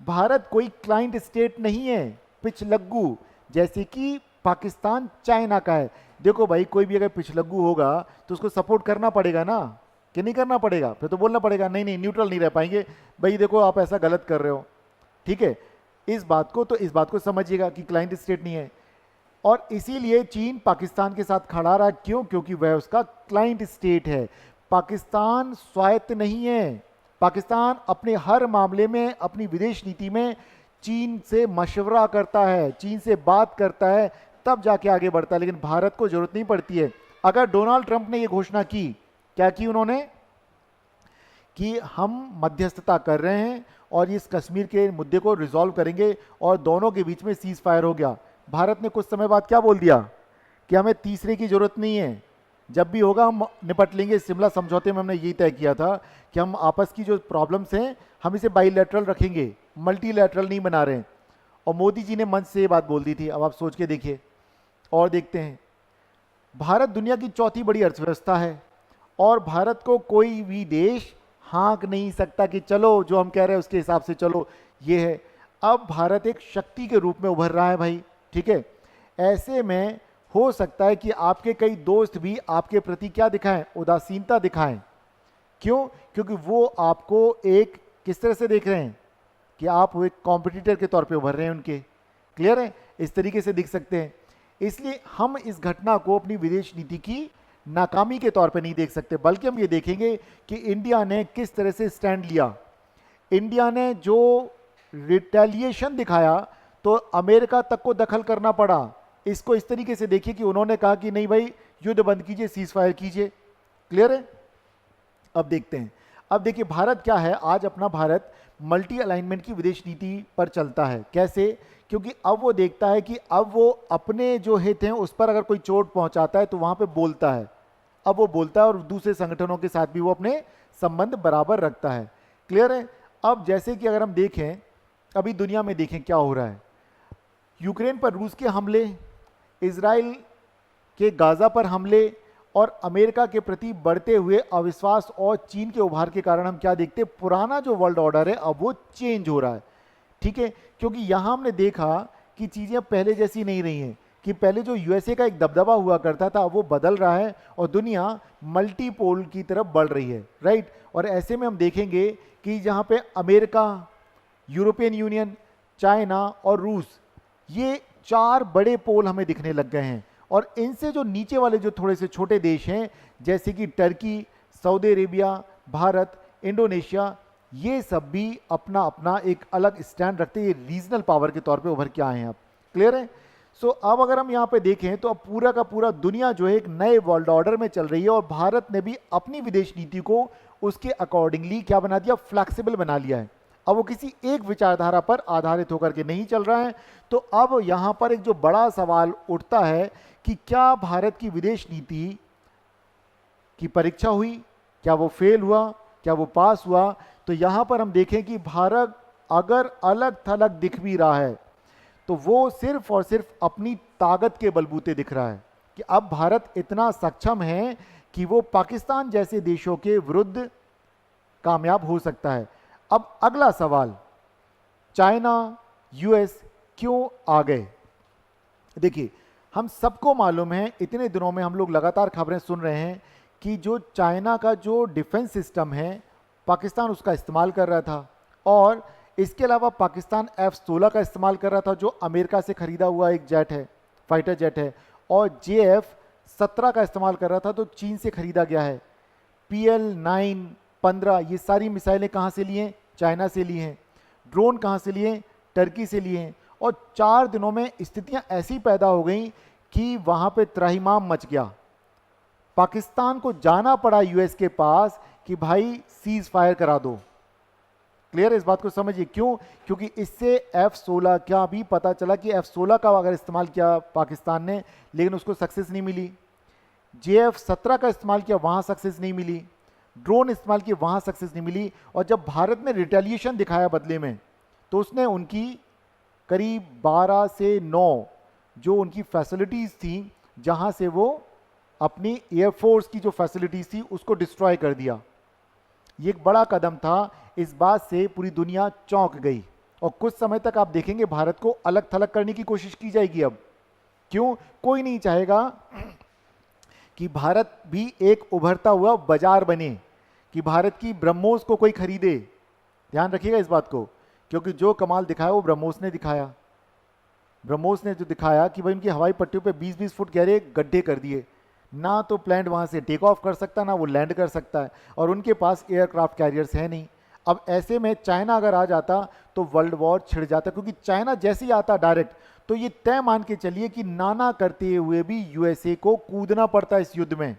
भारत कोई क्लाइंट स्टेट नहीं है पिछलग्गू, जैसे कि पाकिस्तान चाइना का है। देखो भाई, कोई भी अगर पिछलग्गू होगा तो उसको सपोर्ट करना पड़ेगा ना, कि नहीं करना पड़ेगा? फिर तो बोलना पड़ेगा नहीं नहीं न्यूट्रल नहीं रह पाएंगे, भाई देखो आप ऐसा गलत कर रहे हो, ठीक है। इस बात को समझिएगा कि क्लाइंट स्टेट नहीं है, और इसीलिए चीन पाकिस्तान के साथ खड़ा रहा। क्यों? क्योंकि वह उसका क्लाइंट स्टेट है। पाकिस्तान स्वायत्त नहीं है। पाकिस्तान अपने हर मामले में, अपनी विदेश नीति में चीन से मशवरा करता है, चीन से बात करता है, तब जाके आगे बढ़ता है। लेकिन भारत को जरूरत नहीं पड़ती है। अगर डोनाल्ड ट्रंप ने यह घोषणा की, क्या की उन्होंने, कि हम मध्यस्थता कर रहे हैं और इस कश्मीर के मुद्दे को रिजॉल्व करेंगे, और दोनों के बीच में सीज फायर हो गया। भारत ने कुछ समय बाद क्या बोल दिया कि हमें तीसरे की जरूरत नहीं है, जब भी होगा हम निपट लेंगे। शिमला समझौते में हमने यही तय किया था कि हम आपस की जो प्रॉब्लम्स हैं हम इसे बाईलैटरल रखेंगे, मल्टीलैटरल नहीं बना रहे हैं। और मोदी जी ने मंच से ये बात बोल दी थी। अब आप सोच के देखिए। और देखते हैं, भारत दुनिया की चौथी बड़ी अर्थव्यवस्था है, और भारत को कोई भी देश हाँक नहीं सकता कि चलो जो हम कह रहे हैं उसके हिसाब से चलो। ये है, अब भारत एक शक्ति के रूप में उभर रहा है भाई, ठीक है। ऐसे में हो सकता है कि आपके कई दोस्त भी आपके प्रति क्या दिखाएं, उदासीनता दिखाएं। क्यों? क्योंकि वो आपको एक किस तरह से देख रहे हैं कि आप वो एक कॉम्पिटिटर के तौर पे उभर रहे हैं उनके। क्लियर है? इस तरीके से दिख सकते हैं। इसलिए हम इस घटना को अपनी विदेश नीति की नाकामी के तौर पे नहीं देख सकते, बल्कि हम ये देखेंगे कि इंडिया ने किस तरह से स्टैंड लिया। इंडिया ने जो रिटेलिएशन दिखाया तो अमेरिका तक को दखल करना पड़ा। इसको इस तरीके से देखिए कि उन्होंने कहा कि नहीं भाई युद्ध बंद कीजिए, सीज फायर कीजिए। क्लियर है? अब देखते हैं। अब देखिए भारत क्या है, आज अपना भारत मल्टी अलाइनमेंट की विदेश नीति पर चलता है। कैसे? क्योंकि अब वो देखता है कि अब वो अपने जो हित हैं उस पर अगर कोई चोट पहुंचाता है तो वहां पे बोलता है। अब वो बोलता है और दूसरे संगठनों के साथ भी वो अपने संबंध बराबर रखता है। क्लियर है? अब जैसे कि अगर हम देखें, अभी दुनिया में देखें क्या हो रहा है, यूक्रेन पर रूस के हमले, इजराइल के गाजा पर हमले, और अमेरिका के प्रति बढ़ते हुए अविश्वास और चीन के उभार के कारण हम क्या देखते हैं, पुराना जो वर्ल्ड ऑर्डर है अब वो चेंज हो रहा है। ठीक है, क्योंकि यहां हमने देखा कि चीजें पहले जैसी नहीं रही हैं, कि पहले जो यूएसए का एक दबदबा हुआ करता था वो बदल रहा है और दुनिया मल्टीपोल की तरफ बढ़ रही है, राइट। और ऐसे में हम देखेंगे कि जहां पे अमेरिका, यूरोपियन यूनियन, चाइना और रूस, ये 4 बड़े पोल हमें दिखने लग गए हैं। और इनसे जो नीचे वाले जो थोड़े से छोटे देश हैं, जैसे कि Turkey, Saudi Arabia, Bharat, Indonesia, ये सब भी अपना अपना एक अलग स्टैंड रखते हैं, ये रीजनल पावर के तौर पे उभर के आए हैं। अब क्लियर है। सो अब अगर हम यहाँ पे देखें तो अब पूरा का पूरा दुनिया जो है एक नए वर्ल्ड ऑर्डर में चल रही है, और भारत ने भी अपनी विदेश नीति को उसके अकॉर्डिंगली क्या बना दिया, फ्लेक्सिबल बना लिया है। अब वो किसी एक विचारधारा पर आधारित होकर के नहीं चल रहा है। तो अब यहाँ पर एक जो बड़ा सवाल उठता है कि क्या भारत की विदेश नीति की परीक्षा हुई, क्या वो फेल हुआ, क्या वो पास हुआ। तो यहां पर हम देखें कि भारत अगर अलग थलग दिख भी रहा है तो वो सिर्फ और सिर्फ अपनी ताकत के बलबूते दिख रहा है, कि अब भारत इतना सक्षम है कि वो पाकिस्तान जैसे देशों के विरुद्ध कामयाब हो सकता है। अब अगला सवाल, चाइना, यूएस क्यों आ गए। देखिए, हम सबको मालूम है, इतने दिनों में हम लोग लगातार खबरें सुन रहे हैं कि जो चाइना का जो डिफेंस सिस्टम है पाकिस्तान उसका इस्तेमाल कर रहा था, और इसके अलावा पाकिस्तान F-16 का इस्तेमाल कर रहा था जो अमेरिका से खरीदा हुआ एक जेट है, फाइटर जेट है, और JF-17 का इस्तेमाल कर रहा था तो चीन से खरीदा गया है। PL-9, 15 ये सारी मिसाइलें कहाँ से लिए, चाइना से लिए हैं। ड्रोन कहाँ से लिए, टर्की से लिए हैं। और 4 दिनों में स्थितियां ऐसी पैदा हो गई कि वहां पे त्राहिमाम मच गया। पाकिस्तान को जाना पड़ा यूएस के पास कि भाई सीज फायर करा दो। क्लियर है, इस बात को समझिए। क्यों, क्योंकि इससे F-16 का भी पता चला कि F-16 का अगर इस्तेमाल किया पाकिस्तान ने, लेकिन उसको सक्सेस नहीं मिली। JF-17 का इस्तेमाल किया, वहां सक्सेस नहीं मिली। ड्रोन इस्तेमाल किए, वहां सक्सेस नहीं मिली। और जब भारत ने रिटेलिएशन दिखाया बदले में, तो उसने उनकी करीब 12 से 9 जो उनकी फैसिलिटीज थी, जहां से वो अपनी एयरफोर्स की जो फैसिलिटीज थी उसको डिस्ट्रॉय कर दिया। ये एक बड़ा कदम था, इस बात से पूरी दुनिया चौंक गई। और कुछ समय तक आप देखेंगे भारत को अलग थलग करने की कोशिश की जाएगी। अब क्यों, कोई नहीं चाहेगा कि भारत भी एक उभरता हुआ बाजार बने, कि भारत की ब्रह्मोस को कोई खरीदे। ध्यान रखिएगा इस बात को, क्योंकि जो कमाल दिखाया वो ब्रह्मोस ने दिखाया। ब्रह्मोस ने जो दिखाया कि भाई उनकी हवाई पट्टियों पे 20-20 फुट गहरे गड्ढे कर दिए, ना तो प्लेन वहां से टेक ऑफ कर सकता, ना वो लैंड कर सकता है, और उनके पास एयरक्राफ्ट कैरियर्स है नहीं। अब ऐसे में चाइना अगर आ जाता तो वर्ल्ड वॉर छिड़ जाता, क्योंकि चाइना जैसे ही आता डायरेक्ट, तो ये तय मान के चलिए कि नाना करते हुए भी यूएसए को कूदना पड़ता इस युद्ध में।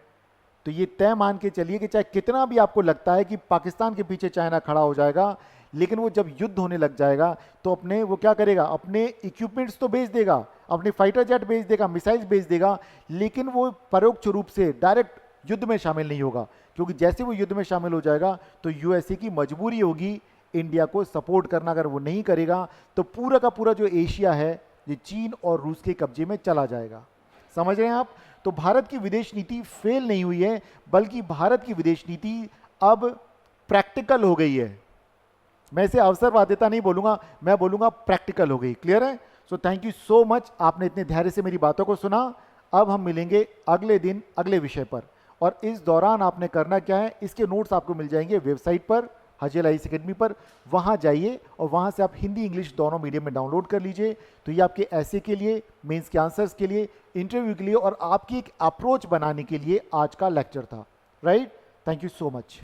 तो ये तय मान के चलिए कि चाहे कितना भी आपको लगता है कि पाकिस्तान के पीछे चाइना खड़ा हो जाएगा, लेकिन वो जब युद्ध होने लग जाएगा तो अपने वो क्या करेगा, अपने इक्विपमेंट्स तो बेच देगा, अपने फाइटर जेट बेच देगा, मिसाइल्स बेच देगा, लेकिन वो परोक्ष रूप से डायरेक्ट युद्ध में शामिल नहीं होगा। क्योंकि जैसे वो युद्ध में शामिल हो जाएगा तो यूएसए की मजबूरी होगी इंडिया को सपोर्ट करना। अगर वो नहीं करेगा तो पूरा का पूरा जो एशिया है ये चीन और रूस के कब्जे में चला जाएगा। समझ रहे हैं आप। तो भारत की विदेश नीति फेल नहीं हुई है, बल्कि भारत की विदेश नीति अब प्रैक्टिकल हो गई है। मैं इसे अवसरवादिता नहीं बोलूंगा, मैं बोलूंगा प्रैक्टिकल हो गई। क्लियर है। So thank you so much, आपने इतने धैर्य से मेरी बातों को सुना। अब हम मिलेंगे अगले दिन अगले विषय पर, और इस दौरान आपने करना क्या है, इसके नोट्स आपको मिल जाएंगे वेबसाइट पर, हाजी आईएएस अकेडमी पर। वहां जाइए और वहां से आप हिंदी इंग्लिश दोनों मीडियम में डाउनलोड कर लीजिए। तो ये आपके ऐसे के लिए, मेंस के आंसर्स के लिए, इंटरव्यू के लिए और आपकी एक अप्रोच बनाने के लिए आज का लेक्चर था। Right. Thank you so much.